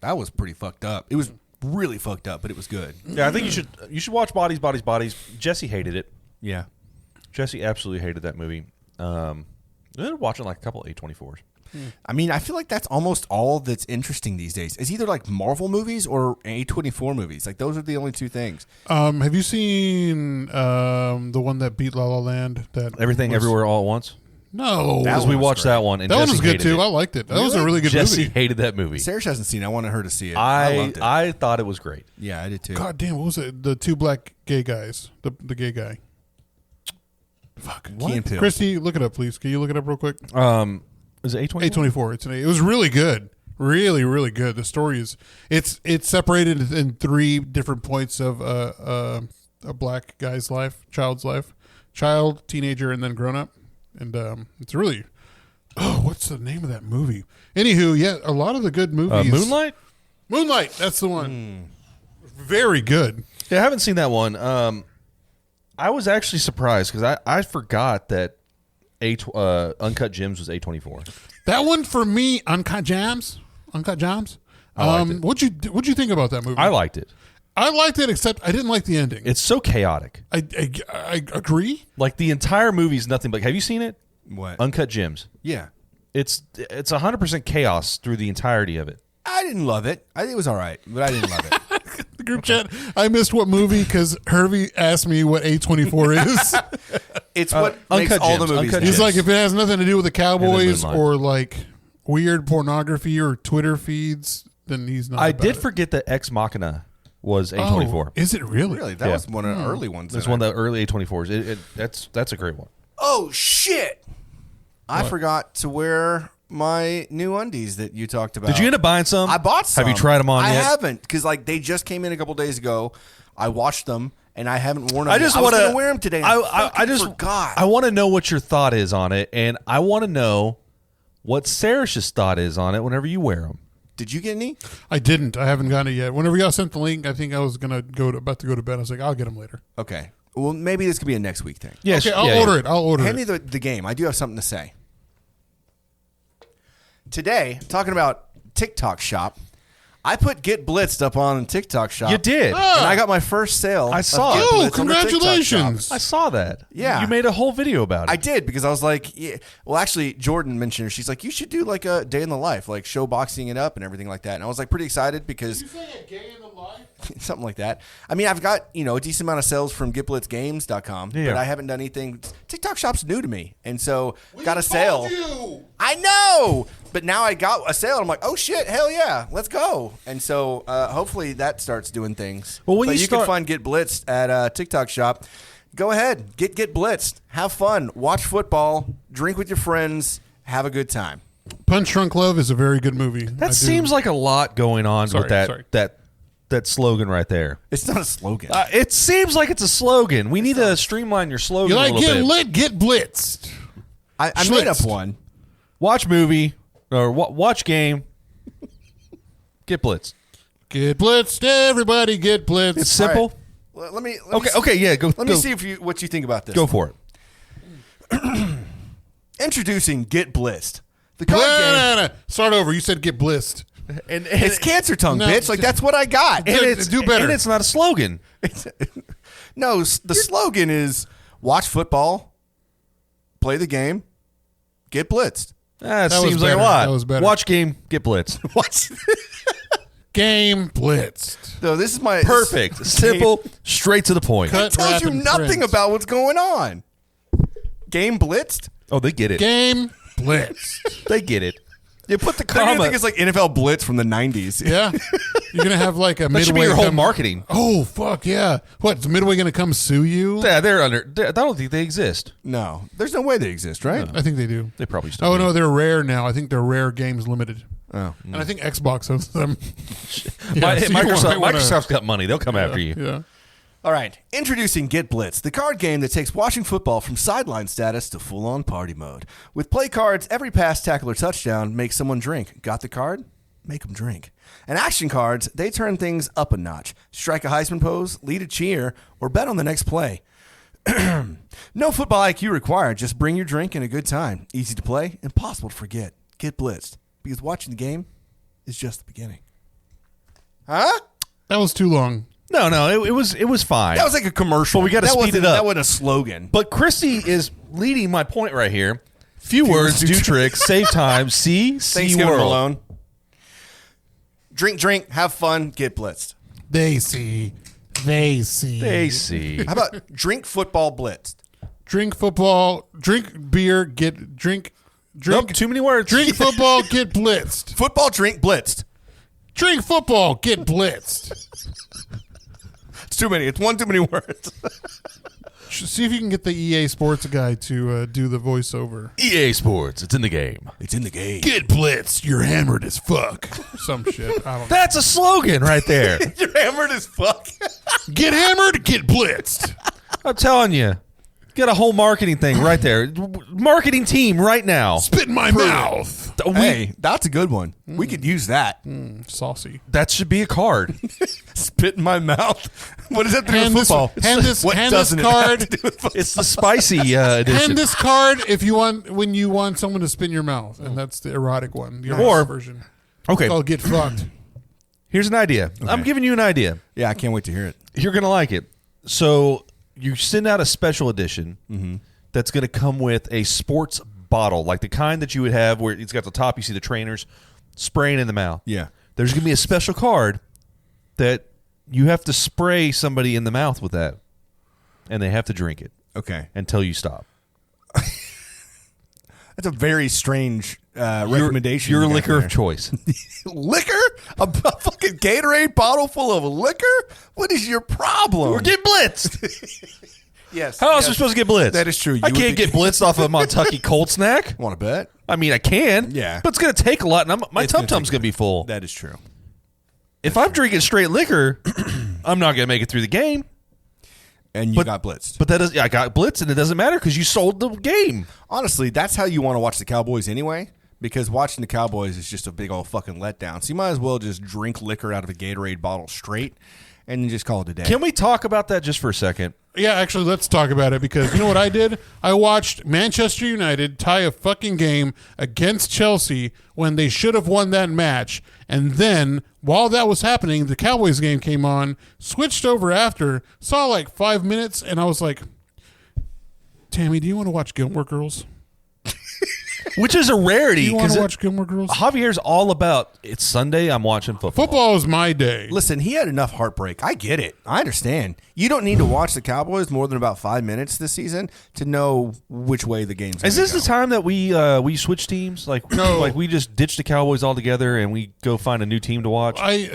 That was pretty fucked up. It was really fucked up, but it was good. Yeah, I think you should watch Bodies, Bodies, Bodies. Jesse hated it. Yeah. Jesse absolutely hated that movie. They're watching like a couple A24s. I mean, I feel like that's almost all that's interesting these days. It's either like Marvel movies or A24 movies. Like those are the only two things. Have you seen the one that beat La La Land? That Everything, was- Everywhere, All at Once. No, That Because we one was watched great. that one, and that one Jesse was good hated too. it. I liked it. That was a really good Jesse movie. hated that movie. Sarah hasn't seen it. I wanted her to see it. I loved it. I thought it was great. Yeah, I did too. God damn, what was it? The two black gay guys. The gay guy. Fuck. Key and Peele. Christy, look it up, please. Can you look it up real quick? Is it A24? A24. It was really good. Really, really good. The story is it's separated in three different points of a black guy's life, child's life, child, teenager, and then grown up. And it's really what's the name of that movie? Anywho, yeah, a lot of the good movies. Moonlight? Moonlight, that's the one. Very good. Yeah, I haven't seen that one. I was actually surprised because I forgot that Uncut Gems was A24. That one for me, Uncut Gems. I liked it. What'd you think about that movie? I liked it. I liked it, except I didn't like the ending. It's so chaotic. I agree. Like the entire movie is nothing but. Have you seen it? What? Uncut Gems. Yeah. It's 100% chaos through the entirety of it. I didn't love it. I think it was all right, but I didn't love it. The group chat. I missed what movie because Hervey asked me what A24 is. It's what makes Uncut all Gems, the movies. Uncut good. He's Gems. like, if it has nothing to do with the Cowboys Moonlight. or like weird pornography or Twitter feeds, then he's not. I about did it. forget that Ex Machina was Oh, A24. is it really? Really, that Yeah. was one of the early ones. It's that one I- of the early A24s. That's a great one. Oh shit! I forgot to wear my new undies that you talked about. Did you end up buying some? I bought some. Have you tried them on I yet? haven't, because like they just came in a couple days ago. I watched them and I haven't worn them. I just yet. I was want gonna to wear them today. And I just forgot. I want to know what your thought is on it, and I want to know what Sarish's thought is on it whenever you wear them. Did you get any? I didn't. I haven't gotten it yet. Whenever y'all sent the link, I think I was about to go to bed. I was like, I'll get them later. Okay. Well, maybe this could be a next week thing. Yes, Okay, I'll order it. I'll order Hand it. me the game. I do have something to say. Today, talking about TikTok shop, I put Get Blitzed up on TikTok Shop. You did. And I got my first sale. I saw of it. Get Oh, Blitzed on the TikTok congratulations. Shop. I saw that. Yeah. You made a whole video about it. I did because I was like, yeah. Well, actually, Jordan mentioned her. She's like, you should do like a day in the life, like show boxing it up and everything like that. And I was like pretty excited because Did you say a gay in the life? something like that. I mean, I've got, a decent amount of sales from getblitzgames.com, Yeah. but I haven't done anything. TikTok Shop's new to me. And so got a sale. You. I know, but now I got a sale. I'm like, oh shit, hell yeah, let's go. And so hopefully that starts doing things. Well, when but you can start- find Get Blitzed at TikTok Shop. Go ahead, get Blitzed, have fun, watch football, drink with your friends, have a good time. Punch Drunk Love is a very good movie. That seems like a lot going on with that slogan right there. It's not a slogan. It seems like it's a slogan. We need to streamline your slogan You a like little getting bit. lit, get blitzed. I made up Schlitzed. one. Watch movie or watch game. Get blitzed. Get blitzed, everybody get blitzed. It's simple. Let me Okay, yeah, go. Let me see what you think about this. Go for it. Introducing Get Blitzed, the card game. No. Start over. You said get blissed. And It's cancer tongue, No, bitch. Like that's what I got. And it's- do better. And it's not a slogan. No, the slogan is watch football, play the game, get blitzed. That was seems like a better. lot. That was better. Watch game, get blitzed. Watch. Game blitzed. So this is my Perfect. Simple, straight to the point. Cut. It tells wrap, you and nothing print. about what's going on. Game blitzed. Oh, they get it. Game blitzed. They get it. You put the They're gonna comma. think it's like NFL Blitz from the '90s. Yeah. You're going to have like a That midway. should be your whole come- marketing. Oh, fuck yeah. What? Is Midway going to come sue you? Yeah, I don't think they exist. No, there's no way they exist, right? I think they do. They probably still. Oh, do. no, they're rare now. I think they're rare games limited. Oh, And I think Xbox owns them. Yeah, so you Microsoft, might wanna- Microsoft's got money. They'll come after you. Yeah. all right. Introducing Get Blitz, the card game that takes watching football from sideline status to full-on party mode. With play cards, every pass, tackle, or touchdown makes someone drink. Got the card? Make them drink. And action cards, they turn things up a notch. Strike a Heisman pose, lead a cheer, or bet on the next play. No football IQ required. Just bring your drink and a good time. Easy to play, impossible to forget. Get blitzed, because watching the game is just the beginning. Huh? That was too long. No, it was fine. That was like a commercial. But we gotta That speed wasn't- it up. That wasn't a slogan. But Christy is leading my point right here. Few words, do tricks, save time. See Thanks, Go world. Malone. Drink, have fun, get blitzed. They see. They see. They see. How about drink football blitzed? Drink football. Drink beer. Get drink. Drink. Nope, too many words. Drink football. Get blitzed. Football drink blitzed. Drink football. Get blitzed. It's too many. It's one too many words. See if you can get the EA Sports guy to do the voiceover. EA Sports. It's in the game. It's in the game. Get blitzed. You're hammered as fuck. Some shit. I don't know. That's a slogan right there. You're hammered as fuck. Get hammered. Get blitzed. I'm telling you. Get a whole marketing thing right there. Marketing team right now. Spit in my mouth. Hey, that's a good one. We could use that. Saucy. That should be a card. Spit in my mouth. What does that do with Hand this, football? hand this, What hand this doesn't it have card. to do with football? It's the spicy edition. Hand this card if you want when you want someone to spin your mouth, and that's the erotic one, the erotic Or- version. Okay, It's called get fucked. here's an idea. I'm giving you an idea. Yeah, I can't wait to hear it. You're going to like it. So you send out a special edition that's going to come with a sports bottle, like the kind that you would have where it's got the top, you see the trainers spraying in the mouth. Yeah. There's going to be a special card that you have to spray somebody in the mouth with that, and they have to drink it Okay. until you stop. That's a very strange recommendation. Your you got liquor there. of choice. Liquor? A fucking Gatorade bottle full of liquor? What is your problem? Or get blitzed. yes. How else yes. are we supposed to get blitzed? That is true. You I would can't be- get blitzed off a Montucky cold snack. Want to bet? I mean, I can. Yeah. But it's going to take a lot, and my It's gonna tum-tum's take- going to be full. That is true. If I'm drinking straight liquor, I'm not going to make it through the game. And you But- got blitzed. But I got blitzed, and it doesn't matter because you sold the game. Honestly, that's how you want to watch the Cowboys anyway, because watching the Cowboys is just a big old fucking letdown. So you might as well just drink liquor out of a Gatorade bottle straight and then just call it a day. Can we talk about that just for a second? Yeah, actually, let's talk about it because you know what I did? I watched Manchester United tie a fucking game against Chelsea when they should have won that match. And then, while that was happening, the Cowboys game came on, switched over after, saw like 5 minutes, and I was like, Tammy, do you want to watch Gilmore Girls? Which is a rarity. Do you want to watch Gilmore Girls? Javier's all about, it's Sunday, I'm watching football. Football is my day. Listen, he had enough heartbreak. I get it. I understand. You don't need to watch the Cowboys more than about 5 minutes this season to know which way the game's going Is this the time that we switch teams? No. Like we just ditch the Cowboys altogether and we go find a new team to watch? I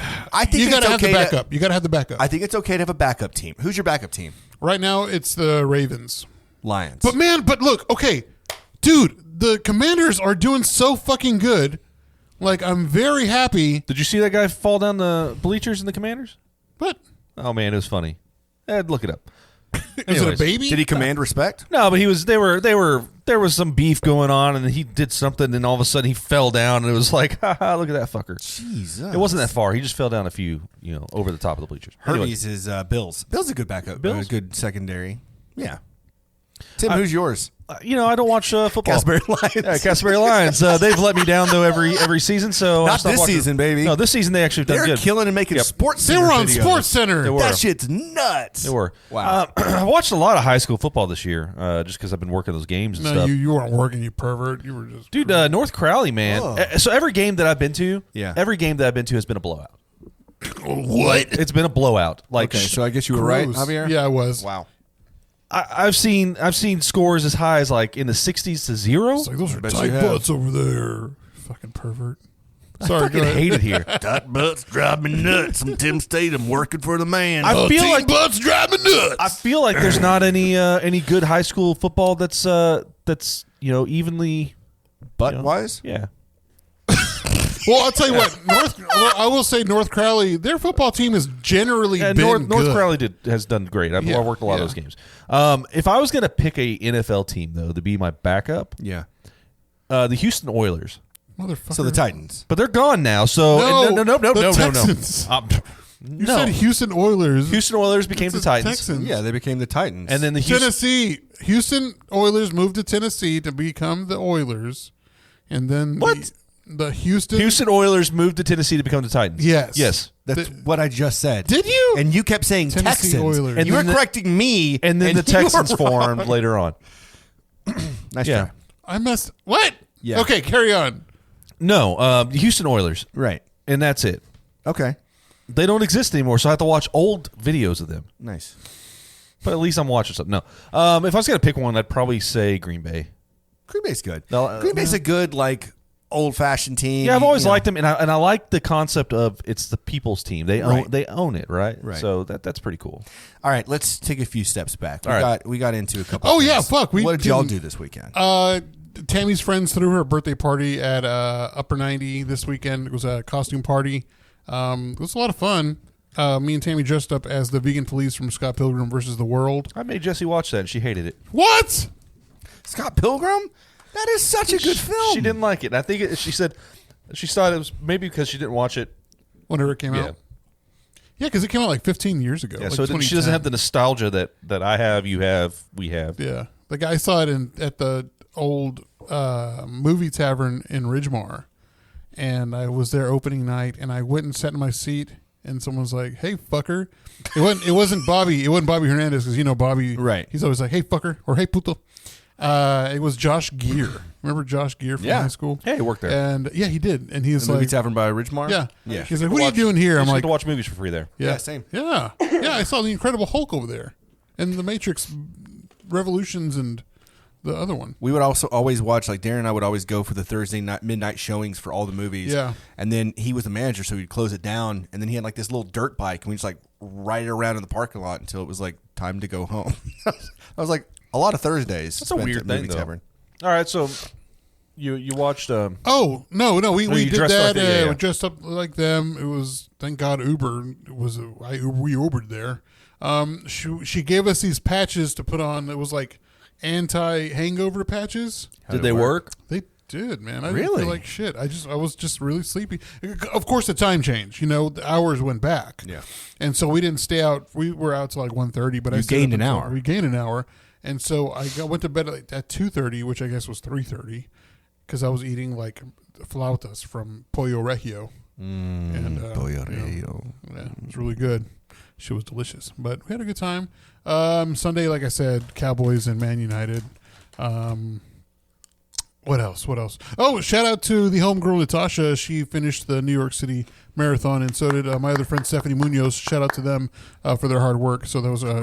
think you got to have the okay backup. You got to have the backup. I think it's okay to have a backup team. Who's your backup team? Right now, it's the Ravens. Lions. But look, okay, dude, the Commanders are doing so fucking good. Like, I'm very happy. Did you see that guy fall down the bleachers in the Commanders? What? Oh man, it was funny. Look it up. Is it a baby? Did he command respect? No, but he was. There was some beef going on, and he did something, and all of a sudden he fell down, and it was like, haha, look at that fucker. Jesus. It wasn't that far. He just fell down a few, over the top of the bleachers. Hermes is Bills. Bills a good backup. Bills? A good secondary. Yeah. Tim, who's yours? I don't watch football. Casper Lions. Yeah, Casper Lions. They've let me down though every season. So Not this season, baby. No, this season they actually done They're good. killing and making sports. They Center were on videos. Sports Center. They were. That shit's nuts. They were. Wow. I watched a lot of high school football this year, just because I've been working those games and No, stuff. you weren't working, you pervert. You were just... Dude, North Crowley, man. Oh. So every game that I've been to, Yeah. every game that I've been to has been a blowout. What? It's been a blowout. Like, Okay, so I guess you were right, Gross. Javier? Yeah, I was. Wow. I've seen scores as high as like in the 60s to 0. It's like, those are bet tight you have. butts over there. Fucking pervert. I Sorry, fucking go ahead. hate it here. Tight butts drive me nuts. I'm Tim Statham working for the man. I feel like butts drive me nuts. I feel like there's not any good high school football that's evenly butt-wise? Yeah. Well, I'll tell you what. I will say North Crowley, their football team has generally been North good. Crowley has done great. I've worked a lot of those games. If I was going to pick a NFL team though to be my backup, Yeah. the Houston Oilers. Motherfucker. So the Titans. But they're gone now. So No, no. the Texans. You No. said Houston Oilers. Houston Oilers became It's the the Titans. Texans. Yeah, they became the Titans. And then the Tennessee. Houston Oilers moved to Tennessee to become the Oilers. And then What? the Houston Oilers moved to Tennessee to become the Titans. Yes. Yes. That's what I just said. Did you? And you kept saying Tennessee Texans. Oilers. And you were then the- correcting me. And then the you were Texans wrong. formed later on. Nice Yeah. try. I must. What? Yeah. Okay, carry on. No, Houston Oilers. Right. And that's it. Okay. They don't exist anymore, so I have to watch old videos of them. Nice. But at least I'm watching something. No. If I was going to pick one, I'd probably say Green Bay. Green Bay's good. No, Green Bay's a good, old-fashioned team. Yeah, I've always You know. liked them, and I like the concept of it's the people's team. They own it, right? Right. So that's pretty cool. All right, let's take a few steps back. All right. We got into a couple. Oh, of yeah, things. fuck, we What did y'all didn't- do this weekend? Tammy's friends threw her birthday party at Upper 90 this weekend. It was a costume party. It was a lot of fun. Me and Tammy dressed up as the vegan police from Scott Pilgrim versus the World. I made Jessie watch that, and she hated it. What? Scott Pilgrim? That is such a good film. She didn't like it. I think she said she thought it was maybe because she didn't watch it. Whenever it came Yeah. out. Yeah, because it came out like 15 years ago. Yeah, like so she doesn't 2010. have the nostalgia that I have, you have, we have. Yeah. The guy saw it at the old movie tavern in Ridgemar. And I was there opening night, and I went and sat in my seat, and someone was like, "Hey, fucker." It wasn't Bobby. It wasn't Bobby Hernandez, because Bobby. Right. He's always like, "Hey, fucker," or "Hey, puto." It was Josh Gear. Remember Josh Gear from Yeah. high school? Hey, he worked there. And yeah, he did. And he was The movie like, tavern by Ridgemar? yeah. Yeah. He's like, "What are you doing here?" I'm You like, to watch movies for free there. Yeah, same. Yeah. Yeah, I saw the Incredible Hulk over there. And the Matrix Revolutions and the other one. We would also always watch, Darren and I would always go for the Thursday night midnight showings for all the movies. Yeah. And then he was the manager, so he'd close it down. And then he had this little dirt bike, and we just ride it around in the parking lot until it was time to go home. I was like, a lot of Thursdays. That's a spent weird at thing, movie though. tavern. All right, so you watched. Oh, no, we you did dressed that. like it, yeah. We dressed up like them. It was, thank God, Uber. We Ubered there. She gave us these patches to put on. It was like anti-hangover patches. Did they work? They did, man. I didn't feel like shit. I was just really sleepy. Of course, the time changed. The hours went back. Yeah. And so we didn't stay out. We were out till like 1:30, but I gained an hour. We gained an hour. And so went to bed at 2:30, which I guess was 3:30, because I was eating like flautas from Pollo Regio. Pollo Regio. Yeah, it was really good. She was delicious. But we had a good time. Sunday, like I said, Cowboys and Man United. What else? Oh, shout out to the homegirl Natasha. She finished the New York City Marathon, and so did my other friend Stephanie Munoz. Shout out to them for their hard work. So that was a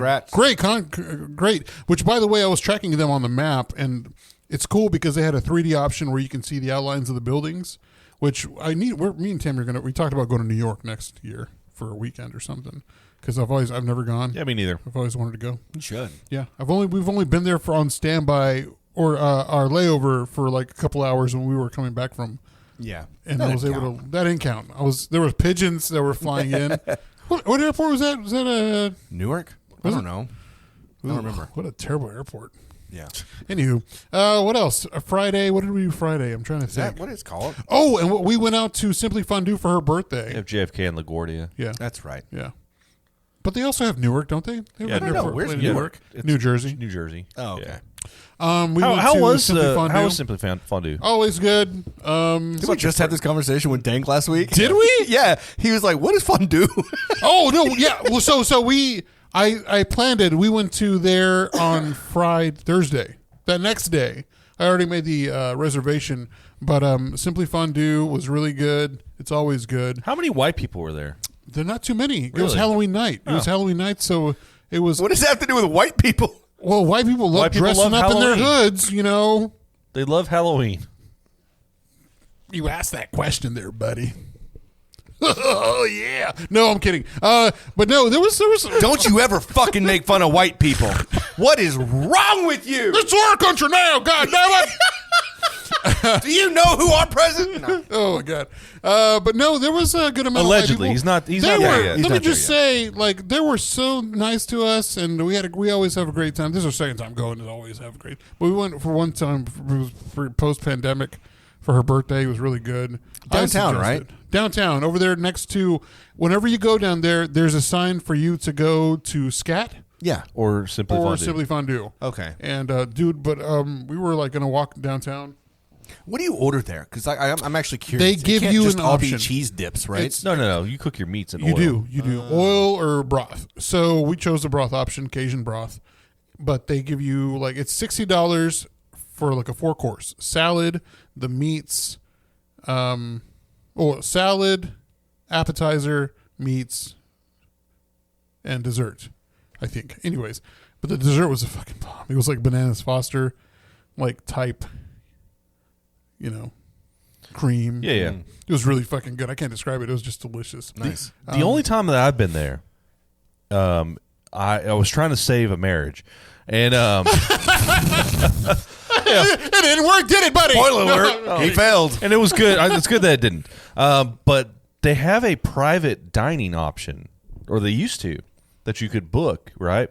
great. Which, by the way, I was tracking them on the map, and it's cool because they had a 3D option where you can see the outlines of the buildings. Which me and Tim we talked about going to New York next year for a weekend or something. Because I've never gone. Yeah, me neither. I've always wanted to go. You should. Yeah, we've only been there on standby or our layover for like a couple hours when we were coming back from. Yeah, and I was able to. That didn't count. There was pigeons that were flying in. What airport was that? Was that Newark? I don't know. I don't remember. What a terrible airport. Yeah. Anywho, what else? Friday. What did we do Friday? I'm trying to think. Is that what it's called? Oh, and we went out to Simply Fondue for her birthday. You have JFK and LaGuardia. Yeah, that's right. Yeah. But they also have Newark, don't they? Where's Newark? New Jersey. New Jersey. Oh, okay. Yeah. How was Simply Fondue? Always good. Did we just had this conversation with Dank last week? Did we? Yeah. He was like, "What is fondue?" Oh no, yeah. Well, so I planned it. We went to there on Thursday. That next day, I already made the reservation. But Simply Fondue was really good. It's always good. How many white people were there? They're not too many. Really? It was Halloween night. It was Halloween night, so it was. What does that have to do with white people? Well, white people love dressing up in their hoods, They love Halloween. You asked that question there, buddy. Oh, yeah. No, I'm kidding. But no, there was. Don't you ever fucking make fun of white people. What is wrong with you? It's our country now, God damn it. Do you know who our president? No. Oh my God! But no, there was a good amount. Allegedly, of white people. he's not there yet. Let me just say, like, they were so nice to us, and we always have a great time. This is our second time going, and always have a great. But we went for one time for post pandemic for her birthday. It was really good. Downtown, right? Downtown, over there next to. Whenever you go down there, there's a sign for you to go to Scat. Yeah, or Simply Fondue. Okay. And we were like gonna walk downtown. What do you order there? Because I'm actually curious. They give you just an all option. Be cheese dips, right? No. You cook your meats in oil. You do oil or broth. So we chose the broth option, Cajun broth. But they give you it's $60 for like a 4-course salad, the meats, salad, appetizer, meats, and dessert. I think. Anyways, but the dessert was a fucking bomb. It was like Bananas Foster, type. Cream. Yeah. It was really fucking good. I can't describe it. It was just delicious. Nice. The only time that I've been there, I was trying to save a marriage, and it didn't work, did it, buddy? Spoiler alert. He failed. and it was good. It's good that it didn't. But they have a private dining option, or they used to, that you could book. Right.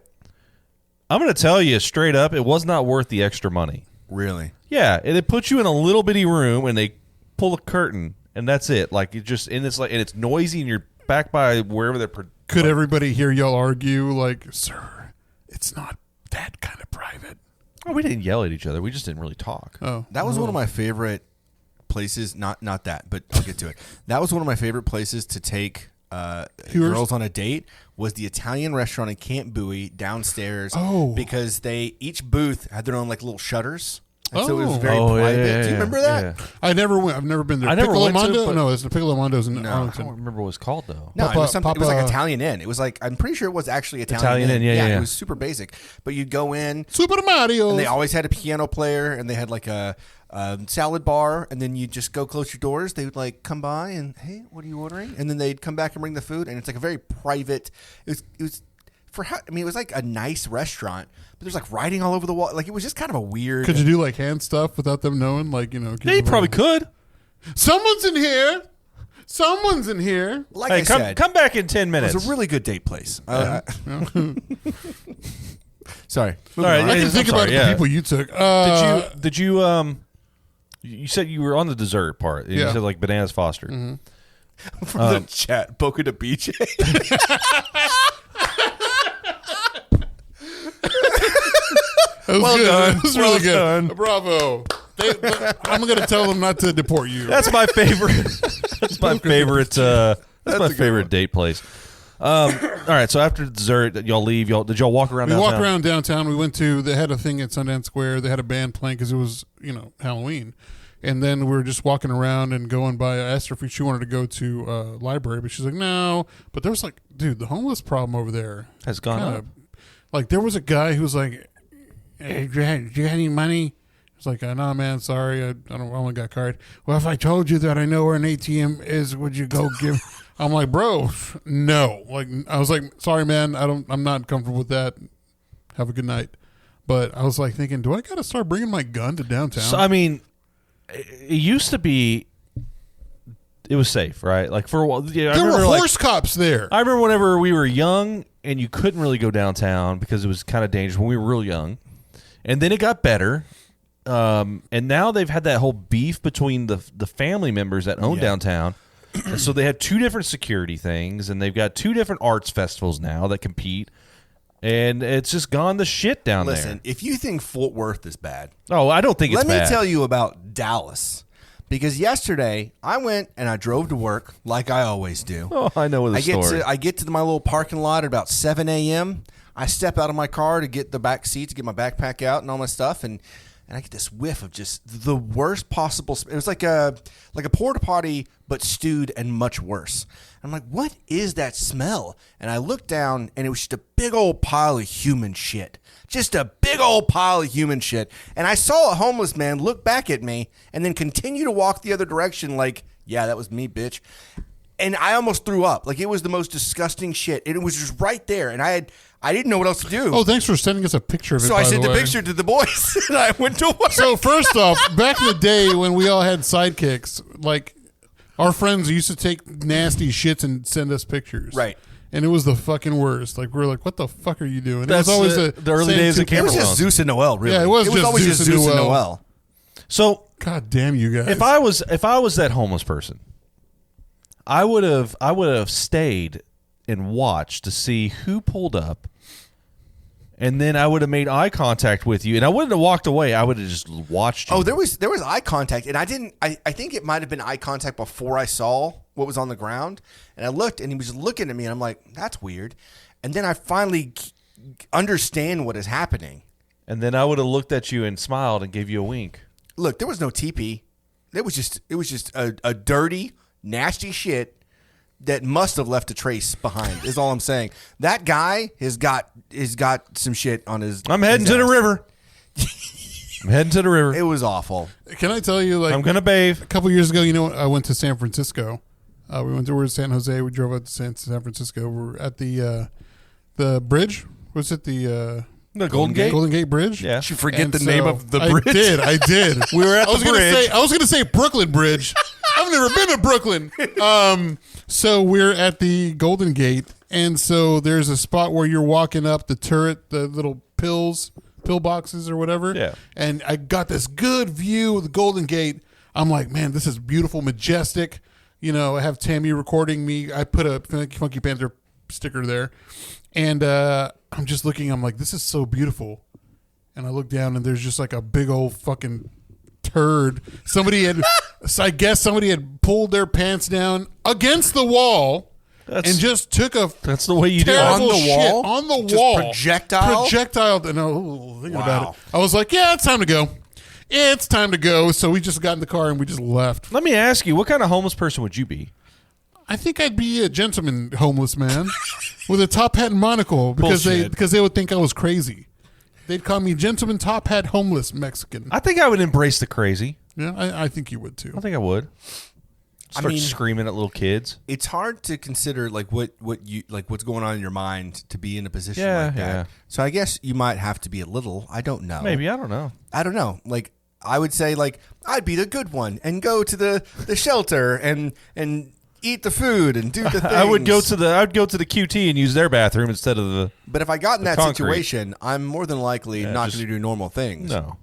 I'm going to tell you straight up, it was not worth the extra money. Really? Yeah, and it puts you in a little bitty room, and they pull a curtain, and that's it. And it's noisy, and you're back by wherever they're. Could everybody hear y'all argue? Sir, it's not that kind of private. Oh, we didn't yell at each other. We just didn't really talk. Oh, that was one of my favorite places. Not that, but I'll get to it. That was one of my favorite places to take girls on a date. Was the Italian restaurant in Camp Bowie downstairs? Oh, because each booth had their own little shutters. And so it was very private. Yeah, do you remember that? Yeah. I never went. I've never been there. I never went to it, but No, it's the Piccolo Mondo's in I Arlington. don't remember what it's called though. No, Papa, it was it was like Italian Inn. It was I'm pretty sure it was actually Italian Inn. Yeah. It was super basic. But you'd go in. Super Mario. And they always had a piano player, and they had a salad bar, and then you just go close your doors. They would come by and, hey, what are you ordering? And then they'd come back and bring the food, and it's a very private. It was it was like a nice restaurant, but there's writing all over the wall. It was just kind of a weird. Could you do hand stuff without them knowing? Yeah, you probably could. Someone's in here. Someone's in here. Like hey, I said, come back in 10 minutes. It was a really good date place. Sorry. All right, I can think about the people you took. Did you You said you were on the dessert part. You Yeah. said like bananas Foster. From the chat, Boca de BJ. That was Well good. done. That was Well really good. done. Bravo. I'm going to tell them not to deport you. That's my favorite. That's my favorite. That's my favorite date place. All right. So after the dessert, y'all leave. Did y'all walk around? We downtown? walked around downtown. We went to. They had a thing at Sundance Square. They had a band playing because it was Halloween, and then we were just walking around and going by. I asked her if she wanted to go to library, but she's like no. But there was like, dude, the homeless problem over there Has gone up. Like there was a guy who was like, hey, do you have any money? It's like, nah, man, sorry, I only got card. Well, if I told you that I know where an ATM is, would you go give? I'm like, bro, no. Like, I was like, sorry, man, I'm not comfortable with that. Have a good night. But I was like thinking, do I got to start bringing my gun to downtown? So I mean, it used to be. It was safe, right? Like for a while, yeah, there were horse cops there. I remember whenever we were young and you couldn't really go downtown because it was kind of dangerous when we were real young, and then it got better. And now they've had that whole beef between the family members that own downtown. And so they have two different security things, and they've got two different arts festivals now that compete. And it's just gone to shit down there. Listen, if you think Fort Worth is bad, Oh, I don't think it's let me bad. tell you about Dallas. Because yesterday I went and I drove to work like I always do. Oh, I know the story. I get to my little parking lot at about 7 a.m. I step out of my car to get the back seat to get my backpack out and all my stuff, and I get this whiff of just the worst possible. It was like a porta potty, but stewed and much worse. I'm like, what is that smell? And I looked down, and it was just a big old pile of human shit. Just a big old pile of human shit. And I saw a homeless man look back at me and then continue to walk the other direction like, yeah, that was me, bitch. And I almost threw up. Like, it was the most disgusting shit. And it was just right there. And I didn't know what else to do. Oh, thanks for sending us a picture of it. So I by sent the the way. picture to the boys, and I went to work. So first off, back in the day when we all had sidekicks, like our friends used to take nasty shits and send us pictures. Right. And it was the fucking worst. Like we're like, what the fuck are you doing? That's it was always the early same days of two It was camera people. just Zeus and Noel, really. Yeah, it was just always Zeus just and Zeus and Noel. Noel. So God damn you guys. if I was that homeless person, I would have stayed and watched to see who pulled up, and then I would have made eye contact with you, and I wouldn't have walked away. I would have just watched you. Oh, there was eye contact, and I didn't. I think it might have been eye contact before I saw what was on the ground, and I looked, and he was looking at me, and I'm like, that's weird. And then I finally understand what is happening. And then I would have looked at you and smiled and gave you a wink. Look, there was no teepee. It was just a dirty, nasty shit that must have left a trace behind. Is all I'm saying. That guy has got some shit on his. I'm heading his to the ass. river. I'm heading to the river. It was awful. Can I tell you, like I'm gonna bathe. a couple years ago, I went to San Francisco. We were to San Jose. We drove out to San Francisco. We're at the bridge. Was it the Golden Gate? Golden Gate Bridge? Yeah. Did you forget And the name so of the bridge? I did. We were at the bridge. I was gonna say Brooklyn Bridge. I've never been to Brooklyn. So we're at the Golden Gate, and so there's a spot where you're walking up the turret, the little pill boxes or whatever. Yeah. And I got this good view of the Golden Gate. I'm like, man, this is beautiful, majestic. I have Tammy recording me. I put a Funky Panther sticker there, and I'm just looking. I'm like, this is so beautiful. And I look down, and there's just like a big old fucking turd. I guess somebody had pulled their pants down against the wall and just took a That's the way you do it. terrible On the shit wall? on the Just wall. projectile? And thinking Wow. about it, I was like, yeah, it's time to go. It's time to go. So we just got in the car and we just left. Let me ask you, what kind of homeless person would you be? I think I'd be a gentleman homeless man with a top hat and monocle because Bullshit. they would think I was crazy. They'd call me gentleman top hat homeless Mexican. I think I would embrace the crazy. Yeah, I think you would too. I think I would. Start mean- screaming at little kids. It's hard to consider like what's going on in your mind to be in a position Yeah, like that. yeah. So I guess you might have to be a little. I don't know. Maybe, I don't know. I don't know. Like I would say, like I'd be the good one and go to the shelter and eat the food and do the things. I would go to the QT and use their bathroom instead of the. But if I got in that concrete. situation, I'm more than likely not just- going to do normal things. No.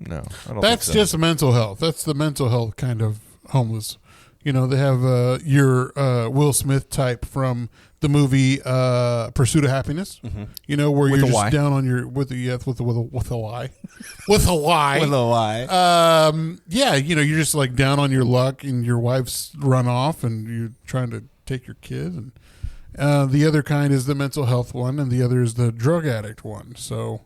No, I don't That's think so. just mental health. That's the mental health kind of homeless. You know, they have your Will Smith type from the movie Pursuit of Happiness. You know, where With you're a just Y. down on your with a lie, with a lie, with a lie. With a Y. Yeah, you know, you're just like down on your luck, and your wife's run off, and you're trying to take your kid. And the other kind is the mental health one, and the other is the drug addict one. So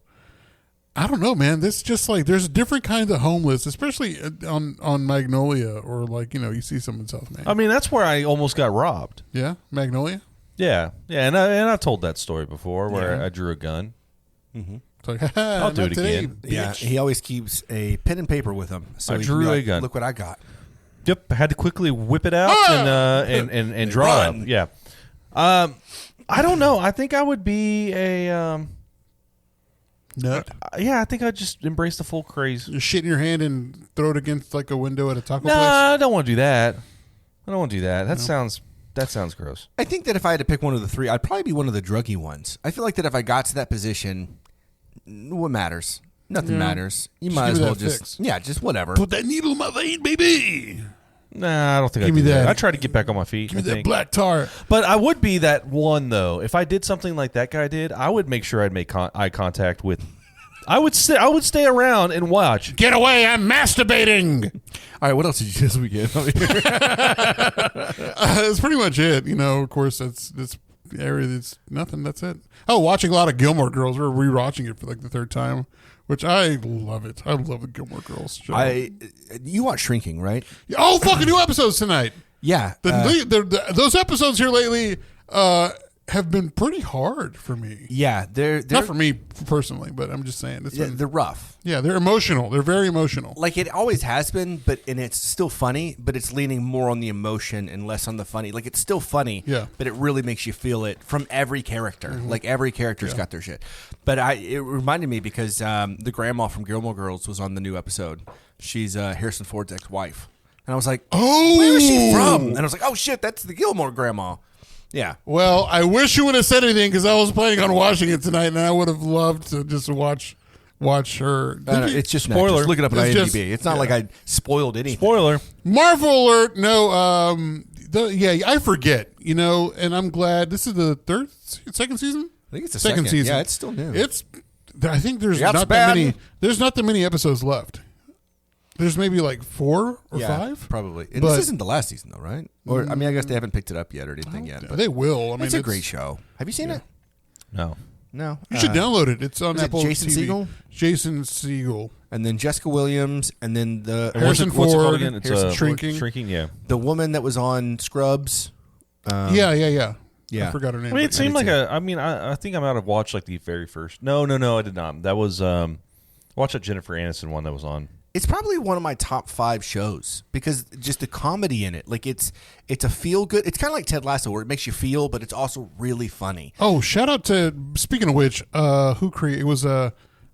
I don't know, man. This just like there's different kinds of homeless, especially on Magnolia, or like, you know, you see some in South Maine. I mean, that's where I almost got robbed. Yeah, Magnolia. Yeah, and I told that story before where I drew a gun. It's like, I'll do not it today, again. bitch. Yeah, he always keeps a pen and paper with him. So I he can drew be a like, gun. Look what I got. Yep, I had to quickly whip it out and draw it up. Yeah. I don't know. I think I would be a Nut. yeah. I think I'd just embrace the full craze. Just shit in your hand and throw it against like a window at a taco No, place. I don't want to do that. I don't want to do that. That sounds gross. I think that if I had to pick one of the three, I'd probably be one of the druggy ones. I feel like that if I got to that position, what matters? Nothing matters. You Just might give as me well that just fix. yeah, just whatever. Put that needle in my vein, baby. Nah, I don't think Give I'd me do that. that. I try to get back on my feet. Give me I that think. black tar. But I would be that one though. If I did something like that guy did, I would make sure I'd make eye contact with. I would stay around and watch. Get away! I'm masturbating. All right, what else did you do this weekend? That's pretty much it. You know, of course, that's area. It's nothing. That's it. Oh, watching a lot of Gilmore Girls. We're rewatching it for like the third time, which I love it. I love the Gilmore Girls show. You watch Shrinking, right? Oh, fucking new episodes tonight. Yeah. Those episodes here lately have been pretty hard for me. Yeah, they're Not for me personally, but I'm just saying. yeah, they're rough. Yeah, they're emotional. They're very emotional. Like it always has been, and it's still funny, but it's leaning more on the emotion and less on the funny. Like it's still funny, Yeah. but it really makes you feel it from every character. Like every character's got their shit. But it reminded me because the grandma from Gilmore Girls was on the new episode. She's Harrison Ford's ex-wife, and I was like, Oh, where is she from? And I was like, oh shit, that's the Gilmore grandma. Yeah. Well, I wish you would have said anything because I was planning on watching it tonight, and I would have loved to just watch her. It's just Spoiler. Just look it up on It's IMDb. just- It's not like I spoiled anything. Spoiler. Marvel alert! No, I forget. You know, and I'm glad this is the second season. I think it's the second season. Yeah, it's still new. I think there's That's not bad. that many. There's not that many episodes left. There's maybe like 4 or 5. probably. And But- this isn't the last season, though, right? Or I mean, I guess they haven't picked it up yet or anything yet. But They will. I mean, it's a great show. Have you seen it? No. No. You should download it. It's on was it Apple Jason TV. Segel? Jason Segel. And then Jessica Williams, and then the Harrison What's it called Ford, again? It's Harrison Shrinking. Shrinking. Yeah. the woman that was on Scrubs. Yeah. Yeah. I forgot her name. I mean, it seemed like too. I think I might have watched like the very first. No, I did not. That was I watched that Jennifer Aniston one that was on. It's probably one of my top 5 shows because just the comedy in it. Like it's a feel good. It's kind of like Ted Lasso where it makes you feel, but it's also really funny. Oh, shout out to, speaking of which, who created it was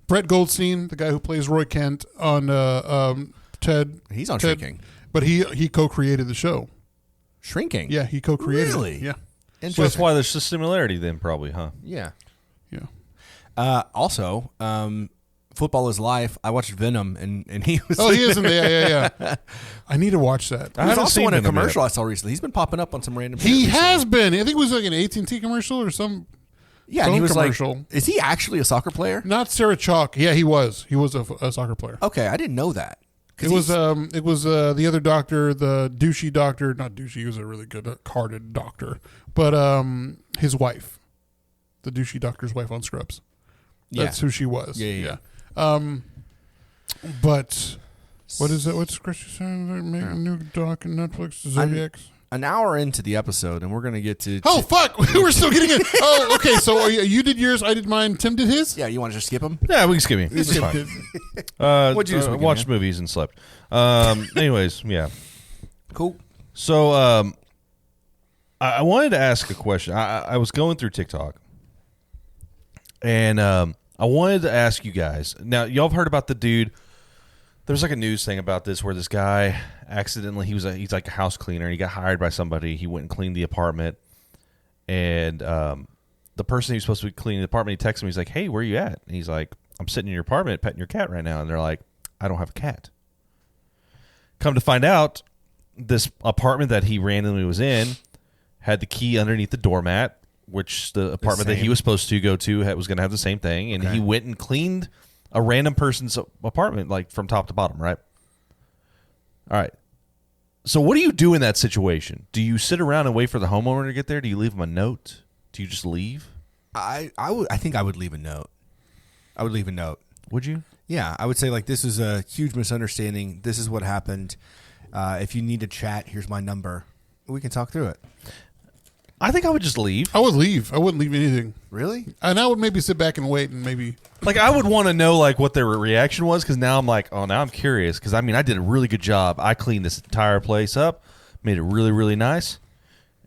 Brett Goldstein, the guy who plays Roy Kent on Ted. He's on Ted, Shrinking. but he co-created the show. Shrinking. Yeah, he co-created Really? it. Yeah, So that's why there's a similarity then, probably, huh? Yeah. yeah. Also, Football is Life. I watched Venom, and he was. Oh, he is in there. Yeah. I need to watch that. He was haven't also seen in a Venom commercial yet. I saw recently. He's been popping up on some random. He shit has recently. been. I think it was like an AT&T commercial or some. Yeah, and he phone was commercial. like, "Is he actually a soccer player?" Not Sarah Chalk. Yeah, he was. He was a soccer player. Okay, I didn't know that. 'Cause It was the other doctor, the douchey doctor. Not douchey. He was a really good-hearted doctor, but his wife, the douchey doctor's wife on Scrubs. That's who she was. Yeah. But what is that? What's Christian saying? Make a new doc on Netflix, Zodiacs. an hour into the episode, and we're gonna get to. Oh fuck! We're still getting it. Oh, okay. So you did yours. I did mine. Tim did his. Yeah, you want to just skip them? Yeah, we can skip me. It's Tim fine. did. What'd you do this weekend, watched man? movies and slept. Anyways, yeah. Cool. So I wanted to ask a question. I was going through TikTok, and I wanted to ask you guys. Now, y'all have heard about the dude. There's like a news thing about this where this guy accidentally he's like a house cleaner and he got hired by somebody. He went and cleaned the apartment, and the person who's supposed to be cleaning the apartment, he texts him. He's like, "Hey, where you at?" And he's like, "I'm sitting in your apartment petting your cat right now." And they're like, I don't have a cat. Come to find out, this apartment that he randomly was in had the key underneath the doormat, which the apartment that he was supposed to go to was going to have the same thing. And he went and cleaned a random person's apartment, like from top to bottom, right? All right. So what do you do in that situation? Do you sit around and wait for the homeowner to get there? Do you leave him a note? Do you just leave? I think I would leave a note. I would leave a note. Would you? Yeah, I would say, like, this is a huge misunderstanding. This is what happened. If you need to chat, here's my number. We can talk through it. I think I would just leave. I would leave. I wouldn't leave anything. Really? And I would maybe sit back and wait and maybe. Like, I would want to know, like, what their reaction was, because now I'm like, oh, now I'm curious. Because, I mean, I did a really good job. I cleaned this entire place up, made it really, really nice.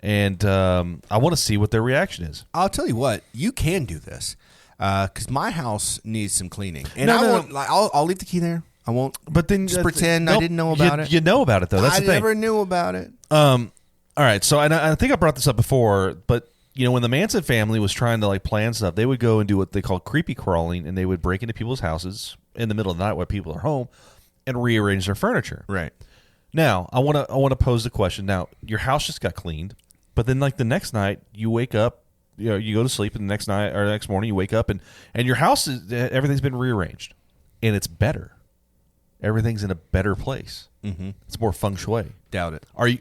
And I want to see what their reaction is. I'll tell you what. You can do this. Because my house needs some cleaning. And I'll leave the key there. I won't but then just pretend I didn't know about it. You know about it, though. That's the thing. I never knew about it. All right, so and I think I brought this up before, but you know when the Manson family was trying to like plan stuff, they would go and do what they call creepy crawling, and they would break into people's houses in the middle of the night while people are home and rearrange their furniture. Right. Now, I want to pose the question. Now, your house just got cleaned, but then like the next night you wake up, you know, you go to sleep, and the next night or the next morning you wake up and your house everything's been rearranged, and it's better. Everything's in a better place. Mm-hmm. It's more feng shui. Doubt it. Are you?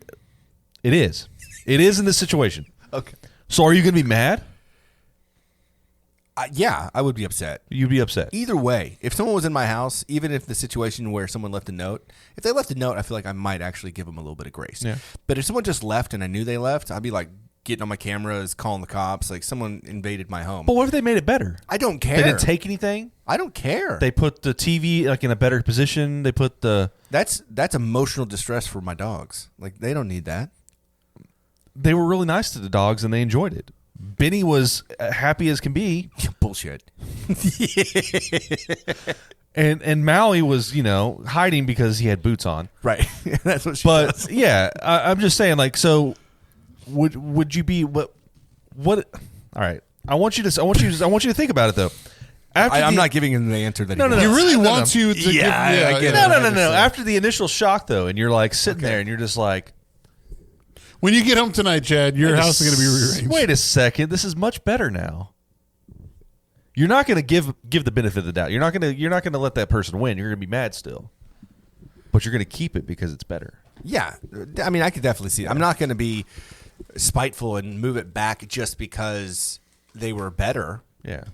It is. It is in this situation. Okay. So are you going to be mad? Yeah, I would be upset. You'd be upset. Either way, if someone was in my house, even if the situation where someone left a note, if they left a note, I feel like I might actually give them a little bit of grace. Yeah. But if someone just left and I knew they left, I'd be like getting on my cameras, calling the cops, like someone invaded my home. But what if they made it better? I don't care. They didn't take anything? I don't care. They put the TV like in a better position. They put the... That's emotional distress for my dogs. Like, they don't need that. They were really nice to the dogs, and they enjoyed it. Benny was happy as can be. Bullshit. And Maui was, you know, hiding because he had boots on. Right. That's what she does. But, yeah, I'm just saying, like, so would you be... What? All right. I want you to think about it, though. I'm not giving him the answer that he wants. He really wants you to Yeah, I get it. No. After the initial shock, though, and you're, like, sitting there, and you're just like... When you get home tonight, Chad, your house is going to be rearranged. Wait a second. This is much better now. You're not going to give the benefit of the doubt. You're not going to let that person win. You're going to be mad still. But you're going to keep it because it's better. Yeah. I mean, I could definitely see it. I'm not going to be spiteful and move it back just because they were better. Yeah.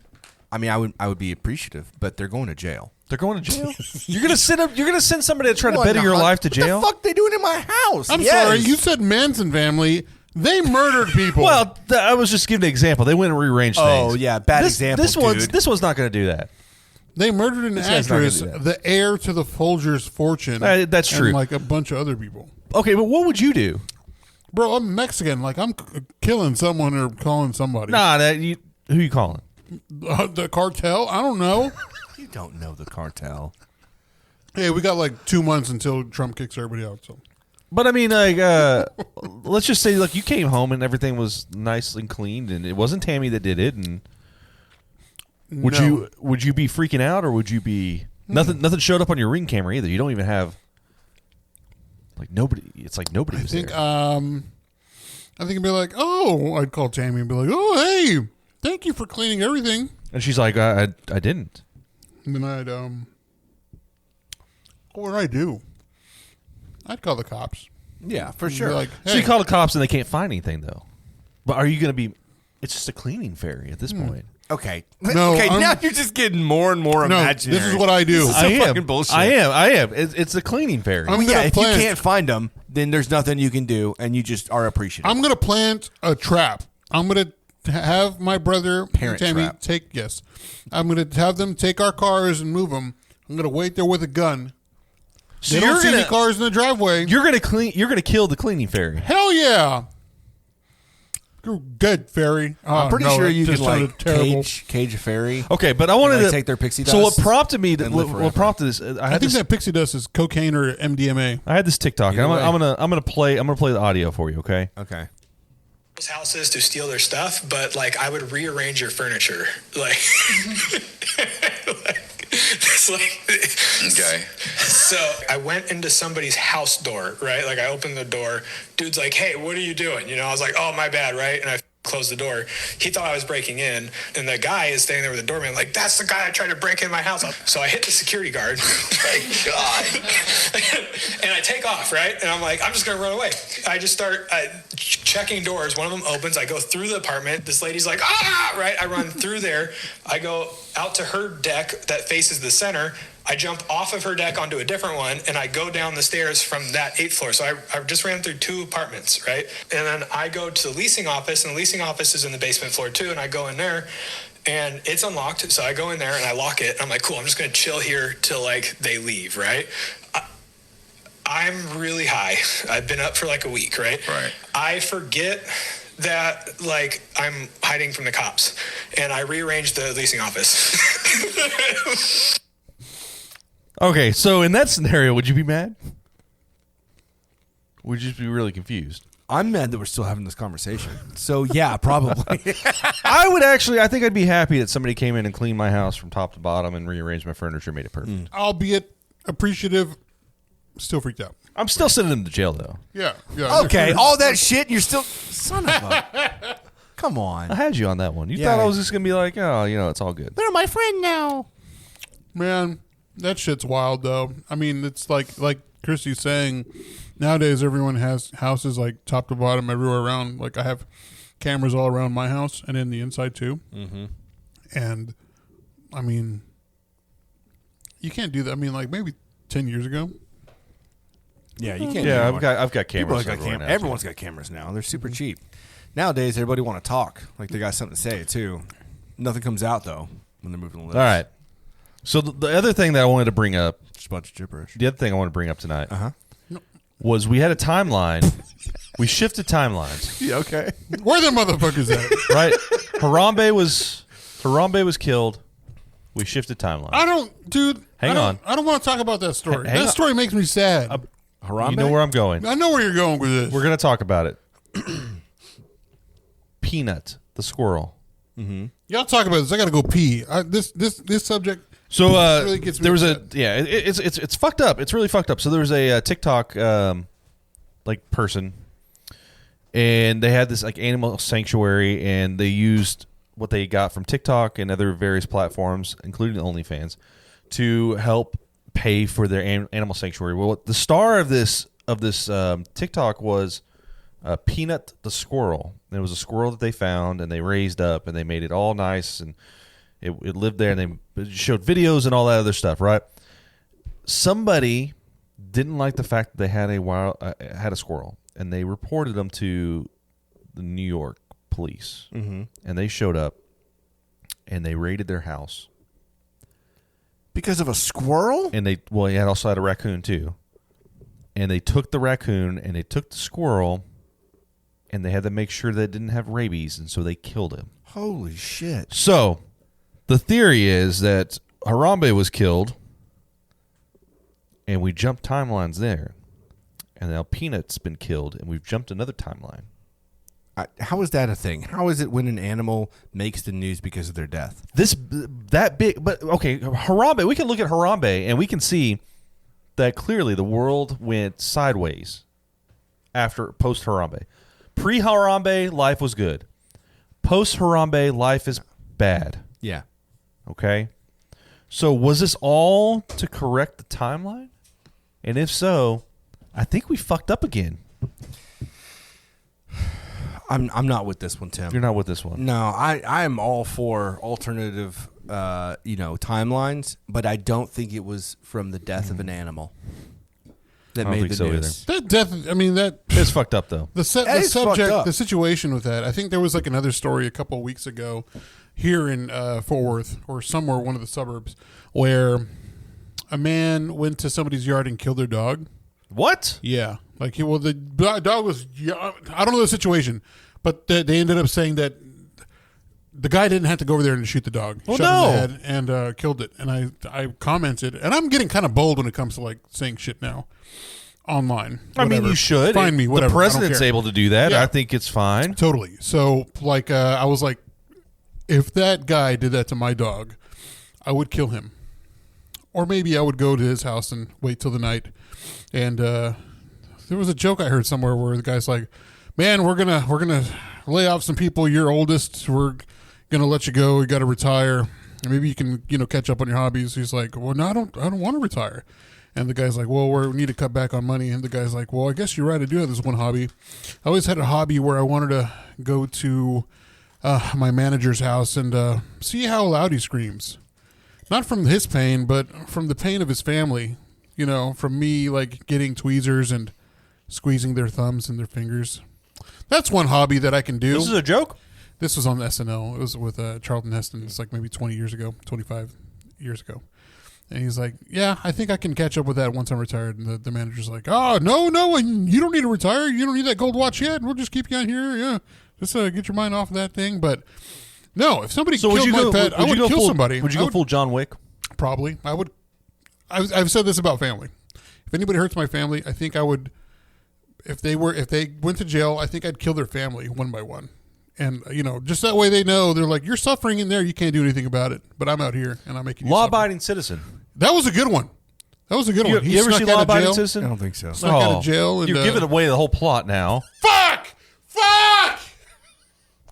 I mean, I would be appreciative, but they're going to jail. They're going to jail? You're going to send somebody to try to better your life to jail? What the fuck they doing in my house? I'm sorry. You said Manson family. They murdered people. Well, I was just giving an example. They went and rearranged things. Oh, yeah. Bad example, dude. This one's not going to do that. They murdered an actress, the heir to the Folgers fortune. That's true. And like a bunch of other people. Okay, but what would you do? Bro, I'm Mexican. Like, I'm killing someone or calling somebody. Nah, who you calling? The cartel? I don't know. You don't know the cartel. Hey, we got like 2 months until Trump kicks everybody out. So, but I mean, like, let's just say, look, you came home and everything was nice and cleaned, and it wasn't Tammy that did it. And would you be freaking out, or would you be nothing showed up on your Ring camera either? You don't even have like nobody. It's like nobody was there. I think it'd be like, oh, I'd call Tammy and be like, oh, hey, thank you for cleaning everything. And she's like, I didn't. And then I'd what would I do? I'd call the cops. Yeah, for sure. Like, hey. So you call the cops and they can't find anything, though. But are you going to be? It's just a cleaning fairy at this point. Okay. No, okay, now you're just getting more and more imaginary. This is what I do. I am. Fucking bullshit. I am. It's a cleaning fairy. If you can't find them, then there's nothing you can do, and you just are appreciative. I'm going to plant a trap. I'm going to have my brother Parent Tammy trap. I'm going to have them take our cars and move them. I'm going to wait there with a gun. So they don't see any cars in the driveway. You're going to kill the cleaning fairy. Hell yeah. You're good, fairy. I'm pretty sure you can like cage a fairy. Okay, but I wanted to take their pixie dust. So what prompted me? What prompted this? I think that pixie dust is cocaine or MDMA. I had this TikTok. I'm gonna play the audio for you. Okay. Okay. Houses to steal their stuff, but like I would rearrange your furniture. Like, this Okay. So I went into somebody's house door, right? Like I opened the door. Dude's like, hey, what are you doing? I was like, oh, my bad, right? And I closed the door. He thought I was breaking in. And the guy is standing there with the doorman like, that's the guy I tried to break in my house. So I hit the security guard. Thank God. And I take off, right? And I'm like, I'm just going to run away. I just start checking doors. One of them opens. I go through the apartment. This lady's like, right? I run through there. I go out to her deck that faces the center. I jump off of her deck onto a different one, and I go down the stairs from that 8th floor. So I just ran through 2 apartments, right? And then I go to the leasing office, and the leasing office is in the basement floor too, and I go in there, and it's unlocked. So I go in there, and I lock it. I'm like, cool, I'm just going to chill here till, like, they leave, right? I'm really high. I've been up for, like, a week, right? Right. I forget that, like, I'm hiding from the cops, and I rearranged the leasing office. Okay, so in that scenario, would you be mad? Would you just be really confused? I'm mad that we're still having this conversation. So, yeah, probably. I think I'd be happy that somebody came in and cleaned my house from top to bottom and rearranged my furniture, made it perfect. Albeit appreciative, still freaked out. I'm still sending them to jail, though. Yeah. Okay, all that shit, you're still... Son of a... Come on. I had you on that one. You thought I was just going to be like, oh, it's all good. They're my friend now. Man, that shit's wild, though. I mean, it's like Christy's saying, nowadays everyone has houses like top to bottom everywhere around. Like I have cameras all around my house and in the inside too. Mm-hmm. And I mean, you can't do that. I mean, like maybe 10 years ago. Yeah, you can't. Yeah, I've got cameras. Everyone's got cameras now. They're super cheap. Nowadays, everybody want to talk. Like they got something to say too. Nothing comes out though when they're moving the lips. All right. So the other thing that I wanted to bring up, just a bunch of gibberish. The other thing I want to bring up tonight, was we had a timeline. We shifted timelines. Yeah, okay. Where the motherfuckers at? Right. Harambe was killed. We shifted timelines. Hang on. I don't want to talk about that story. That story makes me sad. Harambe? You know where I'm going. I know where you're going with this. We're going to talk about it. Peanut, the squirrel. Mm-hmm. Y'all talk about this. I got to go pee. This subject. So really gets me there was upset. it's fucked up. It's really fucked up. So there was a TikTok person, and they had this like animal sanctuary, and they used what they got from TikTok and other various platforms, including OnlyFans, to help pay for their animal sanctuary. Well, the star of this TikTok was Peanut the squirrel. It was a squirrel that they found and they raised up and they made it all nice and it lived there, and they showed videos and all that other stuff, right? Somebody didn't like the fact that they had a squirrel, and they reported them to the New York police. Mm-hmm. And they showed up and they raided their house because of a squirrel. And he also had a raccoon too. And they took the raccoon and they took the squirrel, and they had to make sure that it didn't have rabies, and so they killed him. Holy shit! So the theory is that Harambe was killed, and we jumped timelines there. And now Peanut's been killed, and we've jumped another timeline. How is that a thing? How is it when an animal makes the news because of their death? But okay, Harambe, we can look at Harambe, and we can see that clearly the world went sideways after post-Harambe. Pre-Harambe, life was good. Post-Harambe, life is bad. Yeah. Okay? So was this all to correct the timeline? And if so, I think we fucked up again. I'm not with this one, Tim. You're not with this one. No, I am all for alternative timelines, but I don't think it was from the death of an animal that made the news. That death, I mean, that it's fucked up though. The subject, the situation with that. I think there was like another story a couple of weeks ago here in Fort Worth or somewhere, one of the suburbs, where a man went to somebody's yard and killed their dog. What? Yeah. Like, the dog was, I don't know the situation, but they ended up saying that the guy didn't have to go over there and shoot the dog. Shot it in the head and killed it. And I commented, and I'm getting kind of bold when it comes to like saying shit now online. Whatever. I mean, you should. Find me, whatever. The president's able to do that. Yeah. I think it's fine. Totally. So, like, I was like, if that guy did that to my dog, I would kill him. or maybe I would go to his house and wait till the night. And there was a joke I heard somewhere where the guy's like, "Man, we're gonna lay off some people. You're oldest. We're gonna let you go. You got to retire. Maybe you can catch up on your hobbies." He's like, "Well, no, I don't want to retire." And the guy's like, "Well, we need to cut back on money." And the guy's like, "Well, I guess you're right. I do have this one hobby. I always had a hobby where I wanted to go to my manager's house and see how loud he screams. Not from his pain, but from the pain of his family. From me, like, getting tweezers and squeezing their thumbs and their fingers. That's one hobby that I can do." This is a joke? This was on SNL. It was with Charlton Heston. It's like maybe 25 years ago. And he's like, "Yeah, I think I can catch up with that once I'm retired." And the manager's like, "Oh, no, and you don't need to retire. You don't need that gold watch yet. We'll just keep you on here. Yeah, just get your mind off of that thing." But no, if somebody killed my pet, I would kill somebody. Would you go full John Wick? Probably. I would. I've said this about family. If anybody hurts my family, I think I would. If they went to jail, I think I'd kill their family one by one. And, just that way they know, they're like, "You're suffering in there. You can't do anything about it. But I'm out here, and I'm making you suffer." Law-abiding citizen. That was a good one. You ever seen Law-Abiding Citizen? I don't think so. Snuck out of jail. And, you're giving away the whole plot now. Fuck!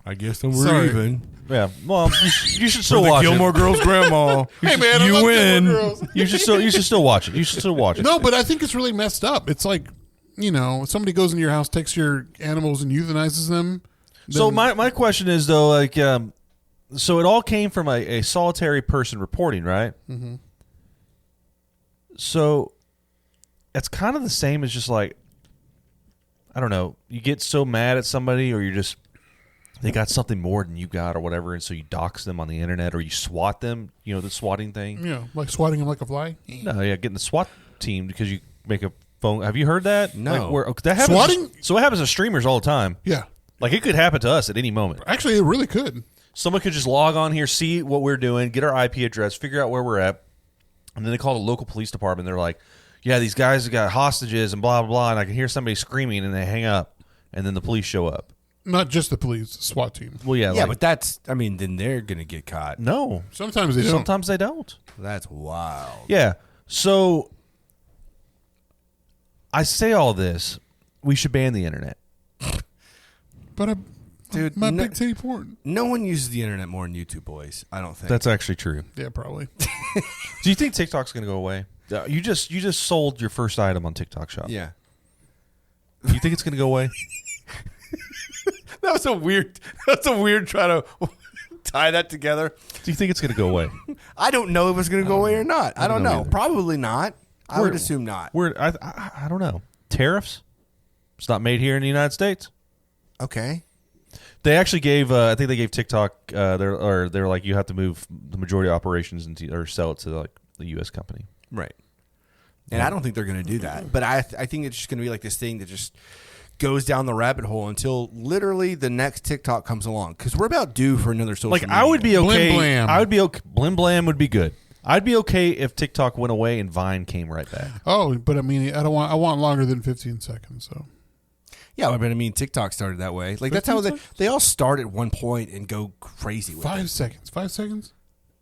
I guess we're Sorry. even. Yeah. Well, you should still watch Gilmore it. Girls grandma. Hey, man, I you love win. Gilmore Girls. You should still watch it. You should still watch it. No, but I think it's really messed up. It's like, somebody goes into your house, takes your animals, and euthanizes them. So my question is, though, like, so it all came from a solitary person reporting, right? Mm-hmm. So it's kind of the same as just like, I don't know, you get so mad at somebody, or they got something more than you got or whatever, and so you dox them on the internet, or you swat them, the swatting thing. Yeah, like swatting them like a fly. No, yeah, getting the SWAT team because you make a phone. Have you heard that? No. That happens. Swatting? So it happens to streamers all the time. Yeah. Like, it could happen to us at any moment. Actually, it really could. Someone could just log on here, see what we're doing, get our IP address, figure out where we're at, and then they call the local police department. They're like, "Yeah, these guys have got hostages and blah, blah, blah," and I can hear somebody screaming, and they hang up, and then the police show up. Not just the police, SWAT team. Well, yeah. Yeah, but then they're going to get caught. No. Sometimes they don't. Sometimes they don't. That's wild. Yeah. So I say all this. We should ban the internet. But Dude, my big titty porn. No one uses the internet more than YouTube boys, I don't think. That's actually true. Yeah, probably. Do you think TikTok's going to go away? You just sold your first item on TikTok Shop. Yeah. Do you think it's going to go away? That was a weird try to tie that together. Do you think it's going to go away? I don't know if it's going to go away or not. I don't know. either. Probably not. I would assume not. I don't know. Tariffs? It's not made here in the United States. Okay. They actually gave. I think they gave TikTok. They're like, you have to move the majority of operations or sell it to like the U.S. company. Right. And I don't think they're going to do that. But I think it's just going to be like this thing that just goes down the rabbit hole until literally the next TikTok comes along. Because we're about due for another social media. I would be okay. Blim Blam. I would be okay. Blim Blam would be good. I'd be okay if TikTok went away and Vine came right back. Oh, but I mean, I want longer than 15 seconds. So Yeah, but I mean, TikTok started that way. Like that's how they all start at one point and go crazy with 5 it. seconds. 5 seconds.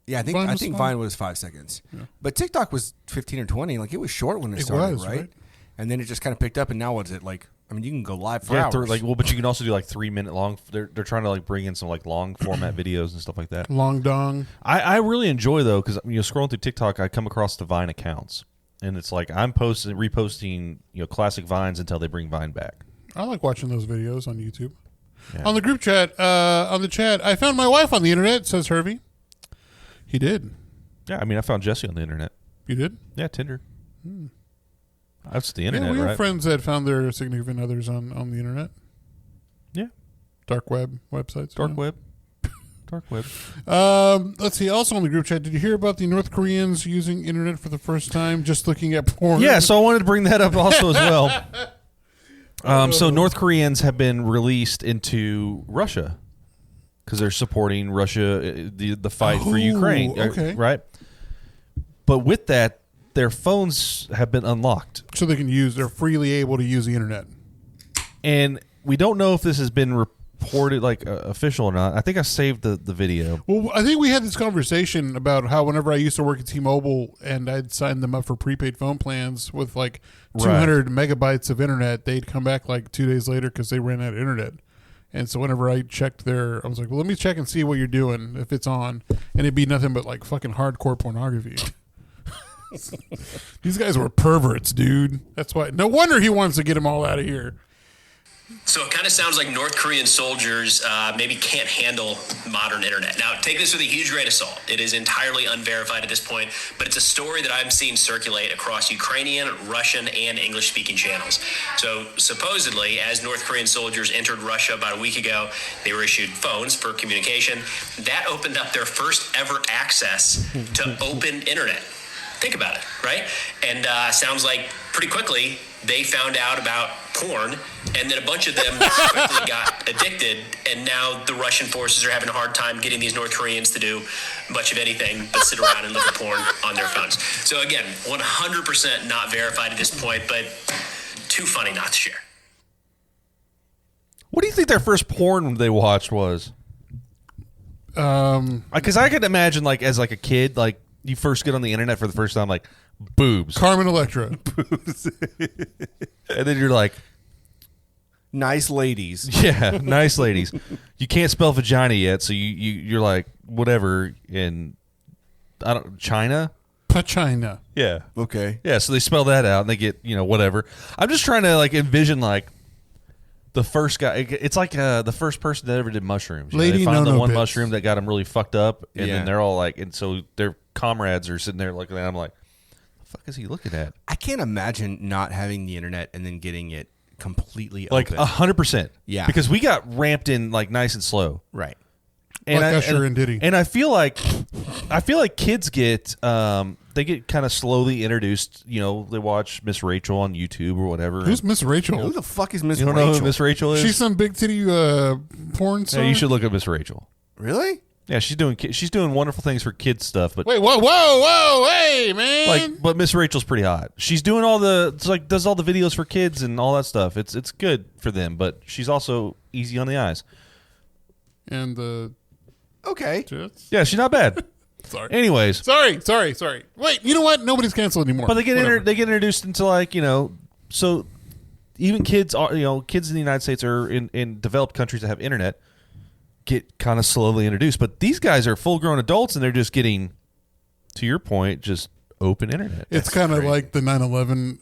Yeah, I think Vine was 5 seconds, but TikTok was 15 or 20. Like it was short when it started, right? And then it just kind of picked up, and now what's it like? I mean, you can go live for hours. But you can also do like 3-minute long. They're trying to like bring in some like long format videos and stuff like that. Long dong. I really enjoy though, because scrolling through TikTok, I come across the Vine accounts, and it's like I'm reposting classic Vines until they bring Vine back. I like watching those videos on YouTube. Yeah. On the group chat, on the chat, I found my wife on the internet, says Hervey. He did. Yeah, I mean, I found Jesse on the internet. You did? Yeah, Tinder. That's the internet, we have right? friends that found their significant others on the internet. Yeah. Dark web websites. Dark web. Dark web. Let's see. Also on the group chat, did you hear about the North Koreans using internet for the first time, just looking at porn? Yeah, so I wanted to bring that up also as well. So North Koreans have been released into Russia because they're supporting Russia, the fight for Ukraine. Okay. Right? But with that, their phones have been unlocked. So they're freely able to use the internet. And we don't know if this has been reported like official or not. I think I saved the video. Well, I think we had this conversation about how whenever I used to work at T-Mobile and I'd sign them up for prepaid phone plans with like 200 megabytes of internet, they'd come back like 2 days later because they ran out of internet. And so whenever I checked I was like, well, let me check and see what you're doing if it's on. And it'd be nothing but like fucking hardcore pornography. These guys were perverts, dude. That's why. No wonder he wants to get them all out of here. So it kind of sounds like North Korean soldiers maybe can't handle modern internet. Now, take this with a huge grain of salt. It is entirely unverified at this point, but it's a story that I'm seeing circulate across Ukrainian, Russian, and English-speaking channels. So supposedly, as North Korean soldiers entered Russia about a week ago, they were issued phones for communication. That opened up their first ever access to open internet. Think about it, right? And sounds like pretty quickly they found out about porn, and then a bunch of them quickly got addicted, and now the Russian forces are having a hard time getting these North Koreans to do much of anything but sit around and look at porn on their phones. So again, 100% not verified at this point, but too funny not to share. What do you think their first porn they watched was? Because I could imagine, like, as like a kid, like you first get on the internet for the first time, like boobs, Carmen Electra, boobs, and then you're like, nice ladies. Yeah, nice ladies. You can't spell vagina yet, so you're like whatever in China. Pachina. Yeah. Okay. Yeah, so they spell that out and they get, whatever. I'm just trying to like envision like the first guy. It's like the first person that ever did mushrooms. Lady they found the one bits. mushroom that got them really fucked up, and Yeah. then they're all like, and so their comrades are sitting there looking at them like, the fuck is he looking at? I can't imagine not having the internet and then getting it completely Like open. 100%. Yeah. Because we got ramped in like nice and slow. Right. Like Usher and Diddy. And I feel like kids get they get kind of slowly introduced. They watch Miss Rachel on YouTube or whatever. Who's Miss Rachel? Who the fuck is Miss You don't Rachel? know who Miss Rachel is? She's some big titty porn star. Yeah, you should look up Miss Rachel. Really? Yeah, she's doing wonderful things for kids stuff. But Wait, whoa, hey, man! but Miss Rachel's pretty hot. She's doing does all the videos for kids and all that stuff. It's good for them, but she's also easy on the eyes. And the Okay. tits. Yeah, she's not bad. Sorry. Anyways, Sorry. Wait, you know what? Nobody's canceled anymore. but they get Whatever. they get introduced into like so even kids are kids in the United States or in developed countries that have internet get kind of slowly introduced, but these guys are full grown adults and they're just getting, to your point, just open internet. It's kind of like the 9/11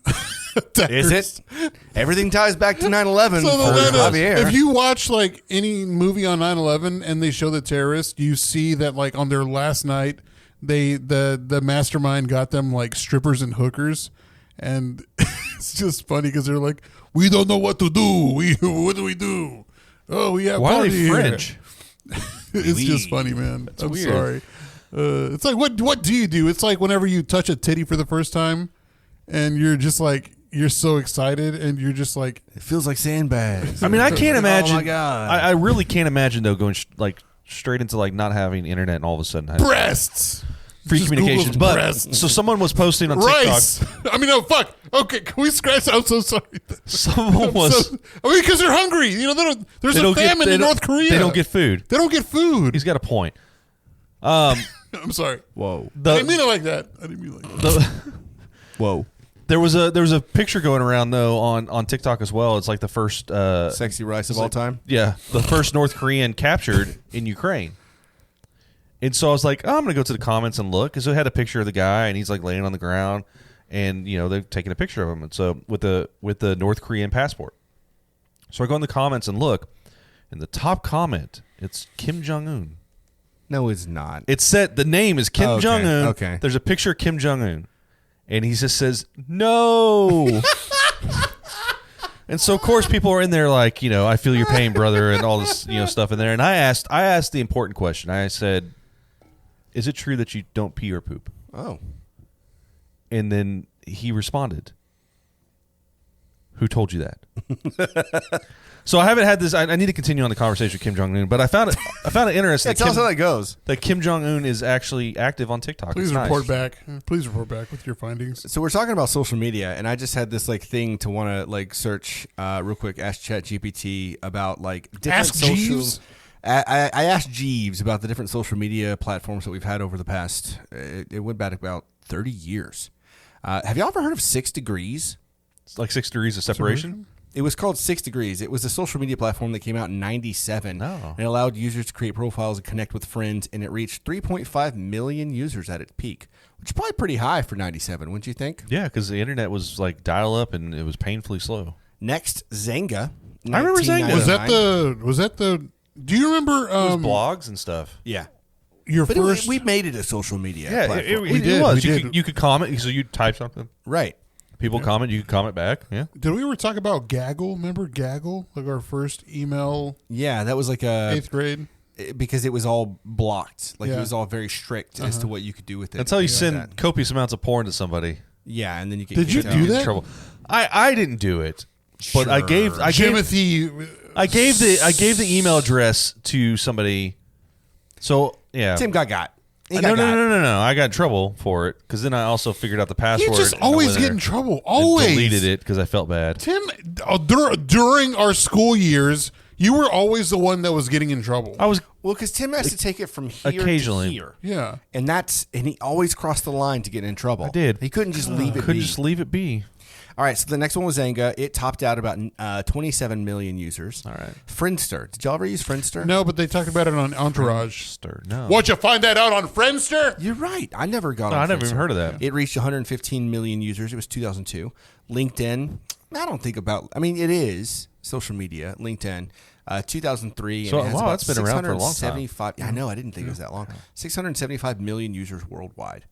attackers. Is it? Everything ties back to 9/11 So for then, Javier. if you watch like any movie on 9/11 and they show the terrorists, you see that like on their last night, the mastermind got them like strippers and hookers, and it's just funny because they're like, we don't know what to do. What do we do? Oh, we have Why are party they here." French? It's just funny, man. I'm weird. sorry. It's like what do you do? It's like whenever you touch a titty for the first time, and you're just like you're so excited, and you're just like it feels like sandbags. I mean, I can't imagine. Oh my god! I really can't imagine though going straight into like not having internet and all of a sudden breasts. free Just communications. Google's But breasts. so someone was posting on TikTok. Rice. I mean, no, fuck. Okay, can we scratch? I'm so sorry. Someone was. Because they're hungry. There's a famine in North Korea. They don't get food. They don't get food. He's got a point. I'm sorry. Whoa. I didn't mean it like that. Whoa. There was a picture going around though on TikTok as well. It's like the first Sexy rice of all time. Yeah, the first North Korean captured in Ukraine. And so I was like, I'm going to go to the comments and look. Because it had a picture of the guy, and he's like laying on the ground, and they're taking a picture of him. And so with the North Korean passport. So I go in the comments and look, and the top comment, it's Kim Jong Un. No, it's not. It said the name is Kim Okay, Jong Un. okay. There's a picture of Kim Jong Un, and he just says no. And so of course people are in there like, I feel your pain, brother, and all this stuff in there. And I asked the important question. I said, is it true that you don't pee or poop? Oh. And then he responded, Who told you that? So I haven't had this. I need to continue on the conversation with Kim Jong-un, but I found it interesting. Tell us how that goes. That Kim Jong-un is actually active on TikTok. Please It's report nice. back. Please report back with your findings. So we're talking about social media, and I just had this like thing to want to like search real quick. Ask ChatGPT about like different Ask social. Jeeves? I asked Jeeves about the different social media platforms that we've had over the past. It went back about 30 years. Have y'all ever heard of 6 Degrees? It's like 6 degrees of separation. It was called 6 Degrees. It was a social media platform that came out in 97. Oh. And it allowed users to create profiles and connect with friends, and it reached 3.5 million users at its peak, which is probably pretty high for 97, wouldn't you think? Yeah, because the internet was like dial up and it was painfully slow. Next, Zynga. I remember Zynga. Was that the? Do you remember? It was blogs and stuff. Yeah. Your But first. we made it a social media Yeah, platform. We did, was. we You did. could, you could comment. So you type something. Right. People comment. You could comment back. Yeah. Did we ever talk about Gaggle? Remember Gaggle? Like our first email, Yeah, that was like a 8th grade. because it was all blocked. Like Yeah. it was all very strict as to what you could do with it. That's how you Like send that. copious amounts of porn to somebody. Yeah, and then you get Did you kicked do out. that? Trouble. I didn't do it, but I gave Timothy. I gave the email address to somebody. So yeah. Tim got. He No, got. no. I got in trouble for it because then I also figured out the password. You just and I always went get there in trouble. and Always. deleted it because I felt bad. Tim, during our school years, you were always the one that was getting in trouble. I was Well, because Tim has to take it from here occasionally. to here. Yeah. And he always crossed the line to get in trouble. I did. He couldn't just leave it Couldn't be. just leave it be. All right, so the next one was Zynga. It topped out about 27 million users. All right. Friendster. Did y'all ever use Friendster? No, but they talked about it on Entourage. No. What, you find that out on Friendster? You're right. I never got No, on I never Friendster. even heard of that. It reached 115 million users. It was 2002. LinkedIn. I don't think about. I mean, it is social media. LinkedIn. 2003. So, and it has wow, about that's been around for a long time. 675 I know. I didn't think it was that long. 675 million users worldwide.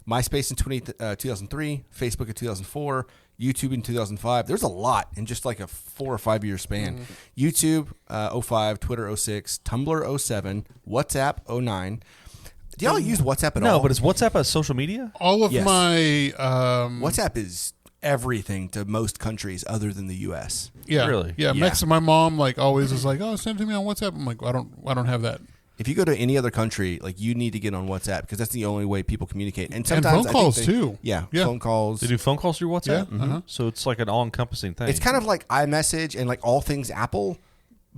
MySpace in 2003. Facebook in 2004. YouTube in 2005. There's a lot in just like a 4 or 5 year span. YouTube 05, Twitter 06, Tumblr 07, WhatsApp 09. Do y'all use WhatsApp at all? No, but is WhatsApp a social media? All of Yes. my WhatsApp is everything to most countries other than the U.S. yeah, Really? yeah. Yeah. My mom like always is like, oh, send it to me on WhatsApp. I'm like, I don't have that. If you go to any other country, like you need to get on WhatsApp because that's the only way people communicate. And And sometimes phone I think calls they- too. Yeah, Yeah. phone calls. They do phone calls through WhatsApp? Yeah, uh-huh. So it's like an all-encompassing thing. It's kind of like iMessage and like all things Apple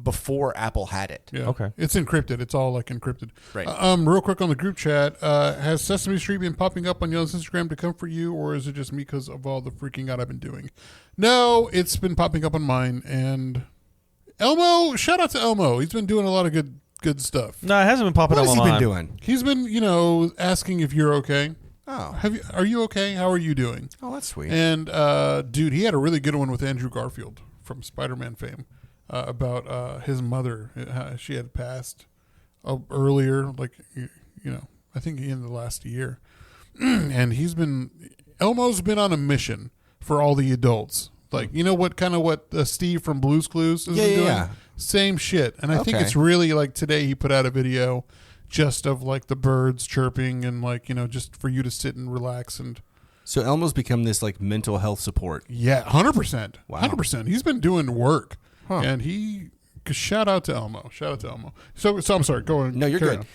before Apple had it. Yeah. Okay. It's encrypted. It's all like encrypted. Right. Real quick on the group chat, has Sesame Street been popping up on y'all's Instagram to comfort you, or is it just me because of all the freaking out I've been doing? No, it's been popping up on mine. And Elmo, shout out to Elmo. He's been doing a lot of good stuff. No, it hasn't been popping What up has on he mine. been doing? He's been, asking if you're okay. Oh, Are you okay? How are you doing? oh, that's sweet. And dude, he had a really good one with Andrew Garfield from Spider-Man fame about his mother. She had passed earlier, like I think in the last year. And Elmo's been on a mission for all the adults. Like what Steve from Blue's Clues is doing. Yeah. Same shit. And I think Okay. it's really like today he put out a video just of like the birds chirping and like just for you to sit and relax and. So Elmo's become this like mental health support. Yeah, 100%. Wow. 100%. He's been doing work. Huh. And shout out to Elmo. So I'm sorry, go on. No, you're carry good.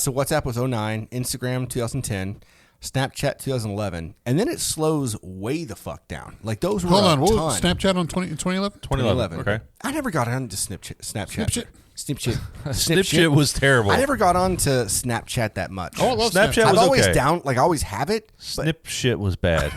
So WhatsApp was 09, Instagram 2010, Snapchat 2011, and then it slows way the fuck down. Like those were Hold a on. What ton. was Snapchat on 2011? 2011. Okay. I never got on to Snapchat. Snapchat. Snipshit was terrible. I never got on to Snapchat that much. Oh, I love Snapchat I've was always okay. I always have it. But Snipshit was bad.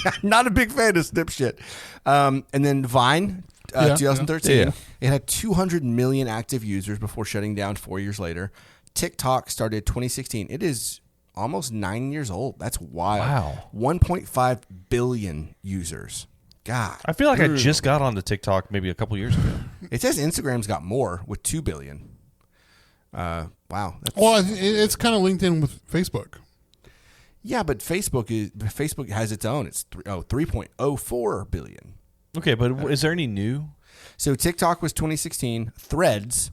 I'm not a big fan of Snipshit. And then Vine, Yeah, 2013. yeah. It had 200 million active users before shutting down 4 years later. TikTok started 2016. It is almost 9 years old. That's wild. Wow. 1.5 billion users. God. I feel like I just got onto TikTok maybe a couple years ago. It says Instagram's got more with 2 billion. Wow. That's, Well, it's kind of linked in with Facebook. yeah, but Facebook has its own. It's 3.04 billion. Okay, but is there any new? So TikTok was 2016. Threads,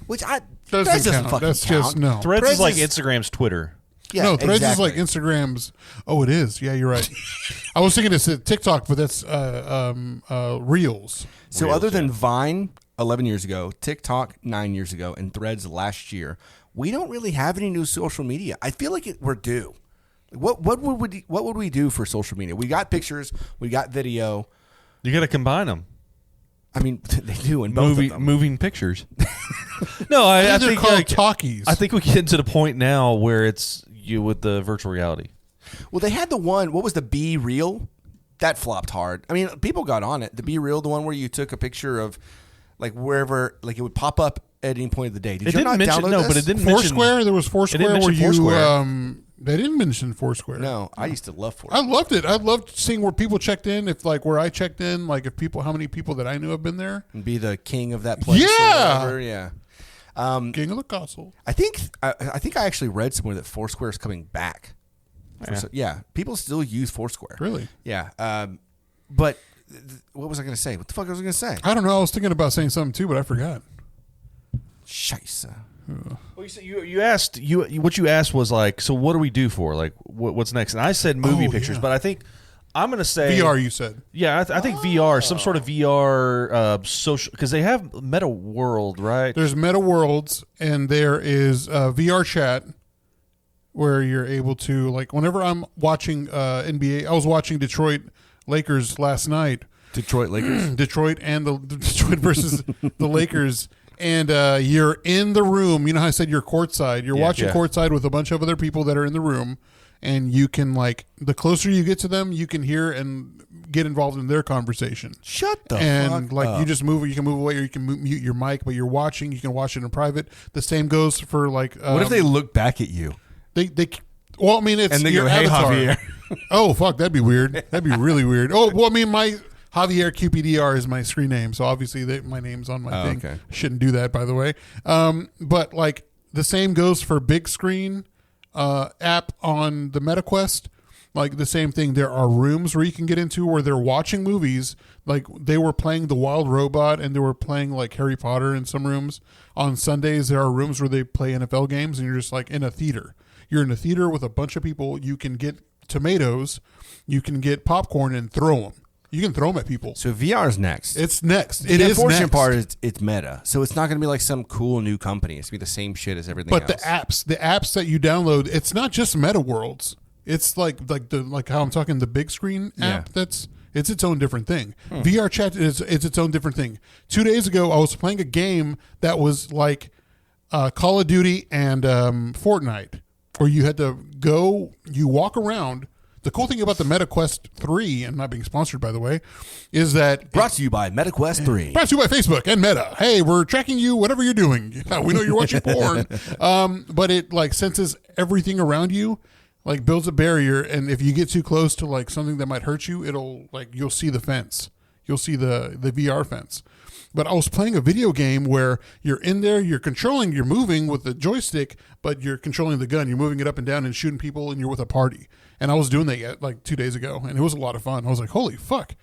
which Doesn't Threads doesn't count. fucking That's count. just no. Threads is like is- Instagram's Twitter. Yeah, no, Threads exactly. is like Instagram's. Oh, it is. Yeah, you're right. I was thinking it's TikTok, but that's Reels. So other than Vine 11 years ago, TikTok 9 years ago, and Threads last year, we don't really have any new social media. I feel like we're due. What would we do for social media? We got pictures, we got video. You got to combine them. I mean, they do in both of them. Moving pictures. No, I They're think called talkies. I think we get to the point now where it's you with the virtual reality. Well, they had the one. What was the Be Real? That flopped hard. I mean, people got on it. The Be Real, the one where you took a picture of like wherever, like it would pop up at any point of the day. Did you not download this? But it didn't Foursquare. There was Foursquare where you. Foursquare. They didn't mention Foursquare. No, I used to love Foursquare. I loved it. I loved seeing where people checked in. If like where I checked in, like if people, how many people that I knew have been there, And be the king of that place. Yeah. Or whatever. Yeah. King of the Castle. I think I actually read somewhere that Foursquare is coming back. Yeah, people still use Foursquare. Really? Yeah. But what was I going to say? What the fuck was I going to say? I don't know. I was thinking about saying something too, but I forgot. Scheisse. Well, you asked what you asked was like, so what do we do for like what's next? And I said movie pictures, but I think I'm going to say VR. You said, yeah. I think VR, some sort of VR social, because they have Meta World, right? there's Meta Worlds, and there is VR chat where you're able to like whenever I'm watching NBA. I was watching Detroit Lakers last night. Detroit Lakers. Detroit and the Detroit versus the Lakers. And you're in the room. You know how I said you're courtside? You're watching courtside with a bunch of other people that are in the room. And you can, like, the closer you get to them, you can hear and get involved in their conversation. Shut the and, fuck like, up. you just move, you can move away or you can mute your mic, but you're watching. You can watch it in private. The same goes for, like... what if they look back at you? Well, I mean, it's And they your go, hey, avatar. Javier. Oh, fuck, that'd be weird. That'd be really weird. Oh, well, I mean, my... Javier QPDR is my screen name, so obviously my name's on my thing. Okay. I shouldn't do that, by the way. But like the same goes for big screen app on the MetaQuest. Like the same thing. There are rooms where you can get into where they're watching movies. Like they were playing The Wild Robot and they were playing like Harry Potter in some rooms. On Sundays, there are rooms where they play NFL games and you're just like in a theater. You're in a theater with a bunch of people. You can get tomatoes. You can get popcorn and throw them. You can throw them at people. So VR is next. It's next. The It is unfortunate next. part is it's Meta, so it's not going to be like some cool new company. It's going to be the same shit as everything But else. the apps that you download, it's not just Meta Worlds. It's like how I'm talking the big screen app. Yeah. It's its own different thing. VR chat is its own different thing. 2 days ago, I was playing a game that was like Call of Duty and Fortnite, where you had to go, you walk around. The cool thing about the MetaQuest 3, and not being sponsored, by the way, is that... Brought to you by MetaQuest 3. Brought to you by Facebook and Meta. Hey, we're tracking you, whatever you're doing. We know you're watching porn. But it, like, senses everything around you, like, builds a barrier, and if you get too close to, like, something that might hurt you, it'll, like, you'll see the fence. You'll see the VR fence. But I was playing a video game where you're in there, you're moving with the joystick, but you're controlling the gun. You're moving it up and down and shooting people, and you're with a party. And I was doing that like 2 days ago, and it was a lot of fun. I was like, holy fuck.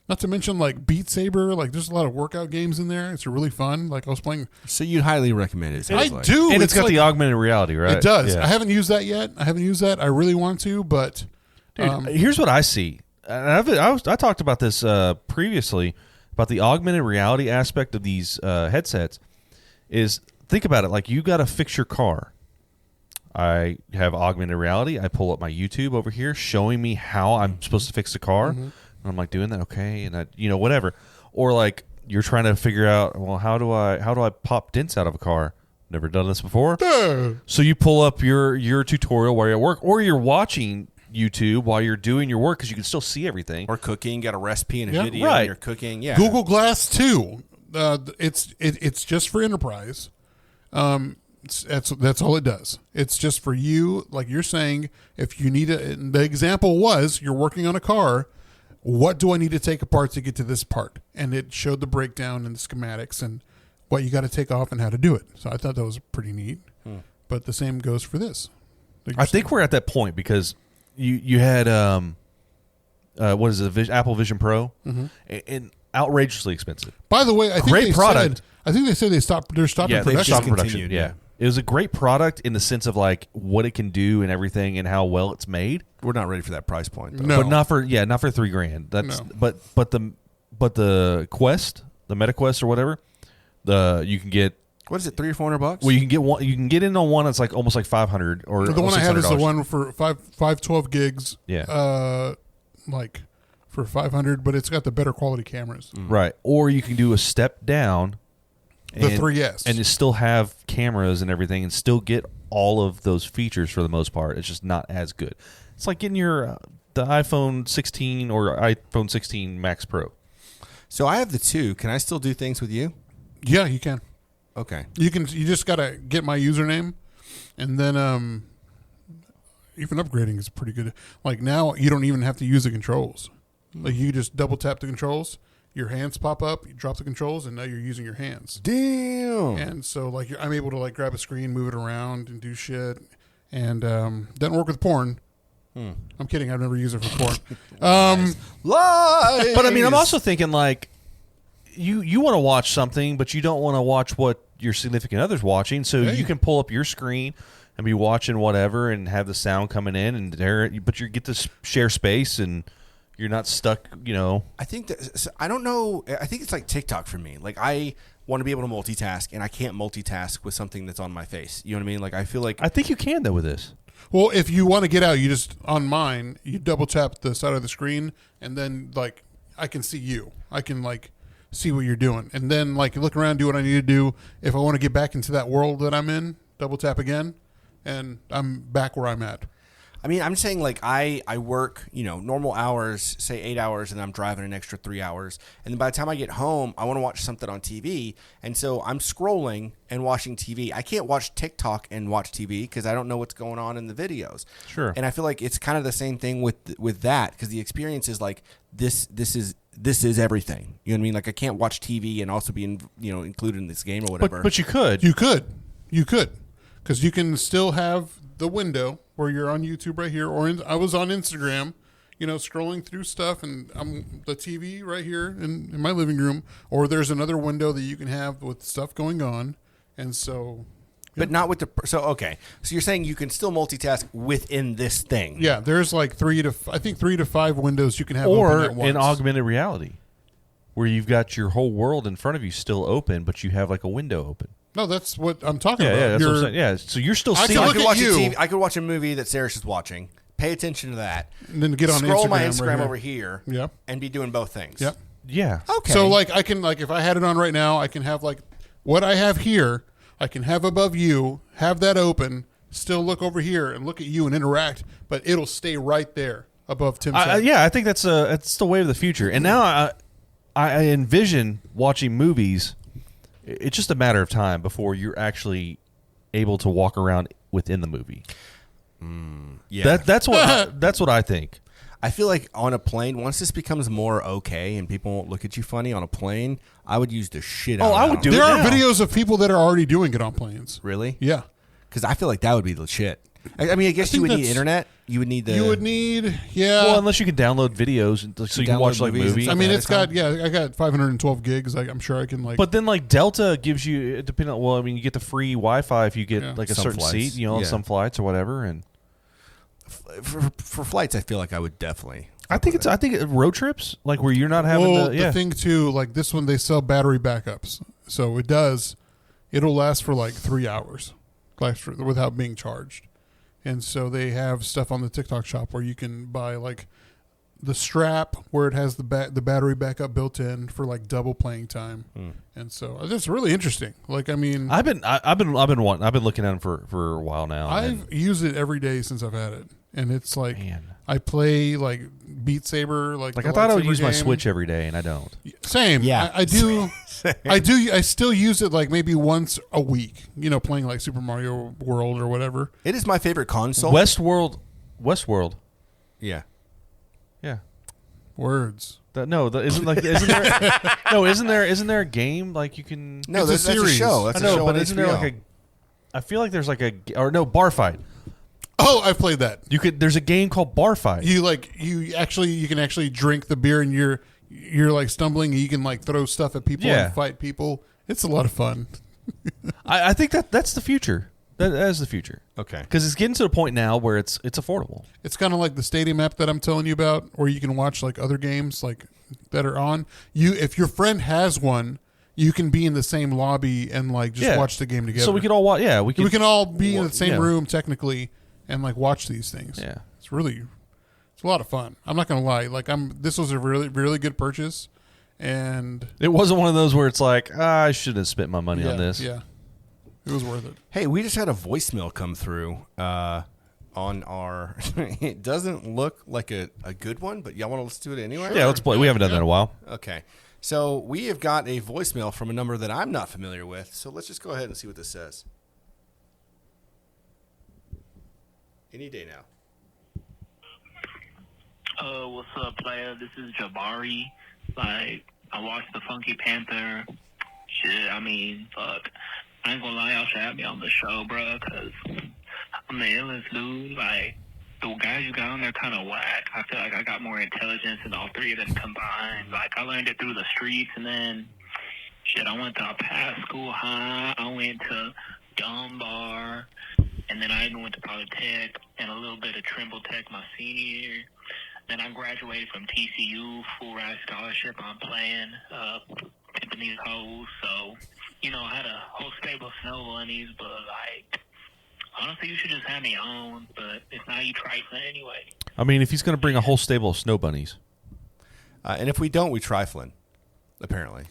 Not to mention like Beat Saber, like there's a lot of workout games in there. It's really fun. Like I was playing. So you highly recommend it. I do. And it's got like, the augmented reality, right? It does. Yeah. I haven't used that yet. I really want to, but Dude, here's what I see. And I talked about this previously about the augmented reality aspect of these headsets. Is think about it like you got to fix your car. I have augmented reality. I pull up my YouTube over here showing me how I'm supposed to fix the car. And I'm like doing that, okay, and whatever. Or like you're trying to figure out, well, how do I pop dents out of a car? Never done this before. So you pull up your tutorial while you're at work, or you're watching YouTube while you're doing your work because you can still see everything. Or cooking, got a recipe and a Yeah. video, Right. and you're cooking. Yeah. Google Glass 2. It's just for enterprise. That's all it does. It's just for you, like you're saying, if you need the example was you're working on a car, what do I need to take apart to get to this part? And it showed the breakdown and the schematics and what you got to take off and how to do it. So I thought that was pretty neat. But the same goes for this. Like I think we're at that point because you had what is it, Apple Vision Pro, and outrageously expensive. By the way, I think Great they product. said they're stopping Yeah, they production. stopped production. Yeah, It was a great product in the sense of like what it can do and everything and how well it's made. We're not ready for that price point, though. No. But not for $3,000. That's No. but the Quest, the Meta Quest or whatever, you can get. What is it, $300 or $400? Well, you can get one. You can get in on one that's like almost like $500 or The one I have is the $600. one for 512 gigs. Yeah. Like for 500, but it's got the better quality cameras. Right. Or you can do a step down. The 3S. And you still have cameras and everything and still get all of those features for the most part. It's just not as good. It's like getting your the iPhone 16 or iPhone 16 Max Pro. So I have the 2. Can I still do things with you? Yeah, you can. Okay. You just gotta get my username, and then even upgrading is pretty good. Like now, you don't even have to use the controls. Like you just double tap the controls. Your hands pop up, you drop the controls, and now you're using your hands. Damn. And so, like, I'm able to like grab a screen, move it around, and do shit. And doesn't work with porn. I'm kidding. I've never used it for porn. Lies. But I mean, I'm also thinking like you want to watch something, but you don't want to watch what your significant other's watching. So Hey. you can pull up your screen and be watching whatever and have the sound coming in, and there, but you get to share space and you're not stuck. I think that I don't know. I think it's like TikTok for me. Like I want to be able to multitask, and I can't multitask with something that's on my face. You know what I mean? Like I feel like I think you can though with this. Well, if you want to get out, you just on mine, you double tap the side of the screen, and then like I can see you. I can like see what you're doing, and then like look around, do what I need to do. If I want to get back into that world that I'm in, double tap again, and I'm back where I'm at. I mean, I'm saying like I work, normal hours, say 8 hours, and I'm driving an extra 3 hours. And then by the time I get home, I want to watch something on TV. And so I'm scrolling and watching TV. I can't watch TikTok and watch TV because I don't know what's going on in the videos. Sure. And I feel like it's kind of the same thing with that, because the experience is like this is everything. You know what I mean? Like I can't watch TV and also be included in this game or whatever. But you could. You could, because you can still have the window where you're on YouTube right here, or I was on Instagram, scrolling through stuff, and I'm the TV right here in my living room, or there's another window that you can have with stuff going on, and so. But not with so you're saying you can still multitask within this thing. Yeah, there's like 3 to 5 windows you can have Or open at once. in augmented reality, where you've got your whole world in front of you still open, but you have like a window open. No, that's what I'm talking about. Yeah, that's what I'm saying. Yeah, so you're still seeing. look at you. I could watch a movie that Sarah's is watching. Pay attention to that. And then get on Scroll Instagram my right Instagram here. over here. Yep. And be doing both things. Yep. Yeah. Okay. So like I can if I had it on right now, I can have like what I have here, I can have above you, have that open, still look over here and look at you and interact, but it'll stay right there above Tim's head. Yeah, I think that's the way of the future. And now I envision watching movies. It's just a matter of time before you're actually able to walk around within the movie. Yeah. That's what I think. I feel like on a plane, once this becomes more okay and people won't look at you funny on a plane, I would use the shit out of it. I would do There it are now. videos of people that are already doing it on planes. Really? Yeah. Because I feel like that would be the shit. I mean, I guess you think would need that's- internet. You would need the. You would need, Well, unless you can download videos so you can download watch like movies and movies. stuff. I mean, at it's a time. got, I got 512 gigs. I'm sure I can like. But then like Delta gives you, depending on, I mean, you get the free Wi-Fi if you get Yeah. like a Some certain flights. seat, on Yeah. some flights or whatever. And For flights, I feel like I would definitely. I think road trips, like where you're not having the thing too, like this one, they sell battery backups, so it'll last for like 3 hours, without being charged. And so they have stuff on the TikTok shop where you can buy like the strap where it has the battery backup built in for like double playing time. And so that's really interesting. Like, I mean, I've been looking at them for a while now. I've used it every day since I've had it, and it's like Man. I play like Beat Saber, like I the thought I would lightsaber use my game. Switch every day, and I don't. Same. Yeah. I do. I still use it like maybe once a week, playing like Super Mario World or whatever. It is my favorite console. Westworld. Yeah. Yeah. Words. Isn't there a game like you can? No, It's a that's a series. show. That's I know, a show but on isn't there HBO. like I feel like there's like bar fight. Oh, I've played that. There's a game called Bar Fight. You can actually drink the beer and you're like stumbling and you can like throw stuff at people Yeah. and fight people. It's a lot of fun. I think that's the future. That is the future. Okay. Because it's getting to the point now where it's affordable. It's kind of like the Stadium app that I'm telling you about, where you can watch like other games like that are on. If your friend has one, you can be in the same lobby and like just watch the game together. So we could all watch. Yeah, we can all be in the same room technically and like watch these things. Yeah, it's a lot of fun. I'm not gonna lie. Like this was a really really good purchase, and it wasn't one of those where it's like I shouldn't have spent my money on this. Yeah. It was worth it. Hey, we just had a voicemail come through on our. It doesn't look like a good one, but y'all want to listen to it anyway? Yeah, let's play. We haven't done that in a while. Okay. So we have got a voicemail from a number that I'm not familiar with. So let's just go ahead and see what this says. Any day now. What's up, player? This is Jabari. Like, I watched the Funky Panther. Shit, I mean, fuck. I ain't gonna lie, y'all should have me on the show, bro, because I'm the illest dude. Like, the guys you got on there kind of whack. I feel like I got more intelligence than all three of them combined. Like, I learned it through the streets, and then, shit, I went to a past school high. I went to Dunbar, and then I even went to Polytech and a little bit of Trimble Tech my senior year. Then I graduated from TCU, full ride scholarship. I'm playing pimping these hoes, so... You know, I had a whole stable of snow bunnies, but, like, honestly, you should just have me on, but if not, you trifling anyway. I mean, if he's going to bring a whole stable of snow bunnies. And if we don't, we trifling, apparently.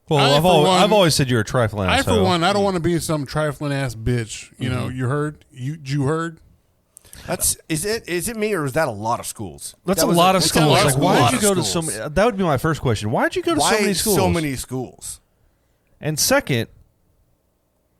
Well, I've always said you're a trifling ass. For one, I don't want to be some trifling ass bitch. You know, you heard? You heard? Is it me, or is that a lot of schools? That's a lot of schools. Like, why did you go to so many? That would be my first question. Why did you go to so many schools? So many schools? And second,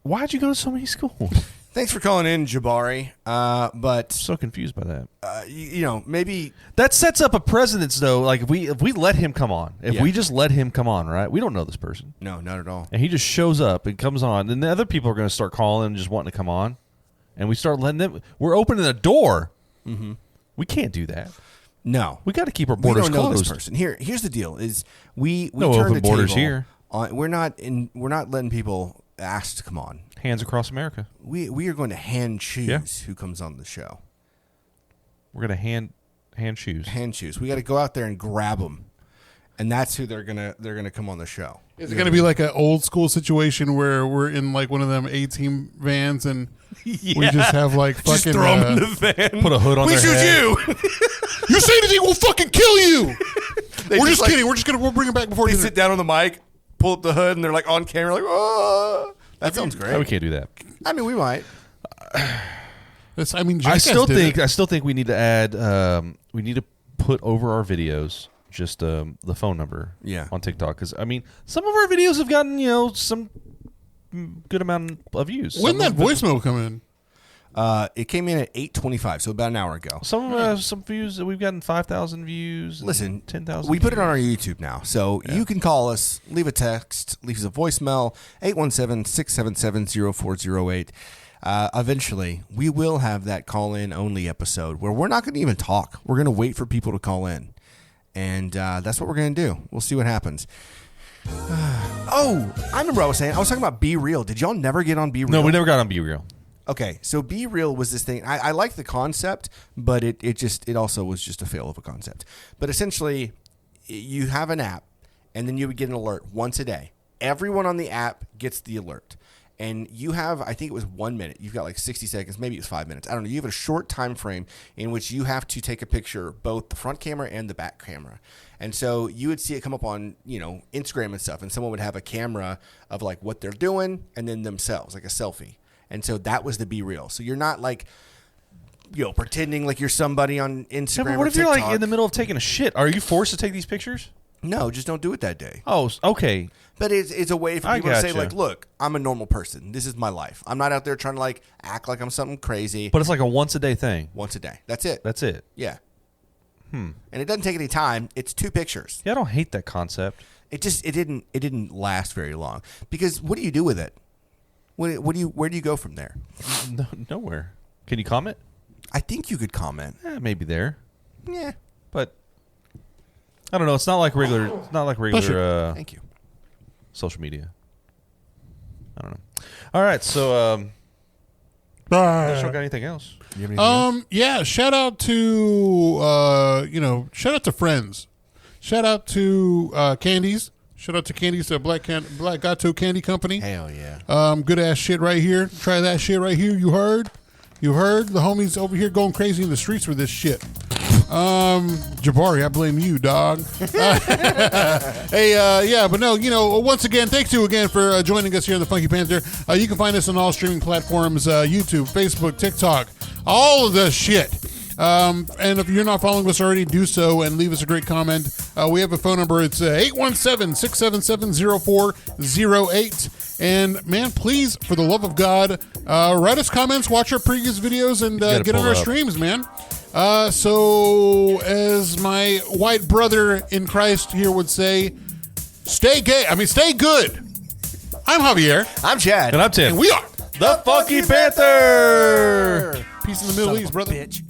why'd you go to so many schools? Thanks for calling in, Jabari. But I'm so confused by that. You know, maybe that sets up a precedence, though. Like if we let him come on, we just let him come on, right? We don't know this person. No, not at all. And he just shows up and comes on, and the other people are going to start calling and just wanting to come on, and we start letting them. We're opening the door. Mm-hmm. We can't do that. No, we got to keep our borders closed. We don't know closed. this person. Here's the deal: is we no turn open the borders table here. We're not letting people ask to come on. Hands across America. We are going to hand choose who comes on the show. We're going to hand choose. Hand choose. We got to go out there and grab them, and that's who they're gonna come on the show. Is it going to be like an old school situation where we're in like one of them A-team vans and we just have like fucking just throw them in the van, put a hood on their head. We shoot you. You say anything, we'll fucking kill you. We're just kidding. We'll bring it back before they sit down on the mic, pull up the hood, and they're like on camera, like, oh, that sounds great. No, we can't do that. I mean, we might. I still think we need to add. We need to put over our videos just the phone number. On TikTok, because I mean, some of our videos have gotten some good amount of views. When did that voicemail come in? It came in at 8:25, so about an hour ago. Some views we've gotten 5,000 views. Listen, 10,000. We put it on our YouTube now, so you can call us, leave a text, leave us a voicemail, 817-677-0408. Eventually, we will have that call-in only episode where we're not going to even talk. We're going to wait for people to call in, and that's what we're going to do. We'll see what happens. I remember I was talking about Be Real. Did y'all never get on Be Real? No, we never got on Be Real. Okay, so Be Real was this thing. I like the concept, but it also was just a fail of a concept. But essentially, you have an app, and then you would get an alert once a day. Everyone on the app gets the alert. And you have, I think it was 1 minute. You've got like 60 seconds, maybe it's 5 minutes. I don't know. You have a short time frame in which you have to take a picture, both the front camera and the back camera. And so you would see it come up on, Instagram and stuff, and someone would have a camera of like what they're doing and then themselves, like a selfie. And so that was the Be Real. So you're not like, pretending like you're somebody on Instagram. Yeah, but what or if you're TikTok. like in the middle of taking a shit? Are you forced to take these pictures? No, just don't do it that day. Oh, okay. But it's a way for people to say, like, look, I'm a normal person. This is my life. I'm not out there trying to, like, act like I'm something crazy. But it's like a once-a-day thing. Once a day. That's it. That's it. Yeah. And it doesn't take any time. It's 2 pictures. Yeah, I don't hate that concept. It didn't last very long. Because what do you do with it? Where do you go from there? Nowhere. Can you comment? I think you could comment. Maybe there. Yeah. But I don't know. It's not like regular. It's not like regular. Thank you. Social media. I don't know. All right, so unless y'all got anything else? You have anything else? Yeah, shout out to shout out to friends. Shout out to Candies. Shout out to Candies, Black Gato Candy Company. Hell yeah. Good ass shit right here. Try that shit right here. You heard? You heard? The homies over here going crazy in the streets for this shit. Jabari, I blame you, dog. Hey, but no, once again, thanks you again for joining us here on the Funky Panther. You can find us on all streaming platforms, YouTube, Facebook, TikTok, all of the shit. And if you're not following us already, do so and leave us a great comment. We have a phone number. It's 817-677-0408. And, man, please, for the love of God, write us comments, watch our previous videos, and get on our streams, man. So, as my white brother in Christ here would say, stay good. I'm Javier. I'm Chad. And I'm Tim. And we are the Funky Panther. Peace in the Middle East, brother. Bitch.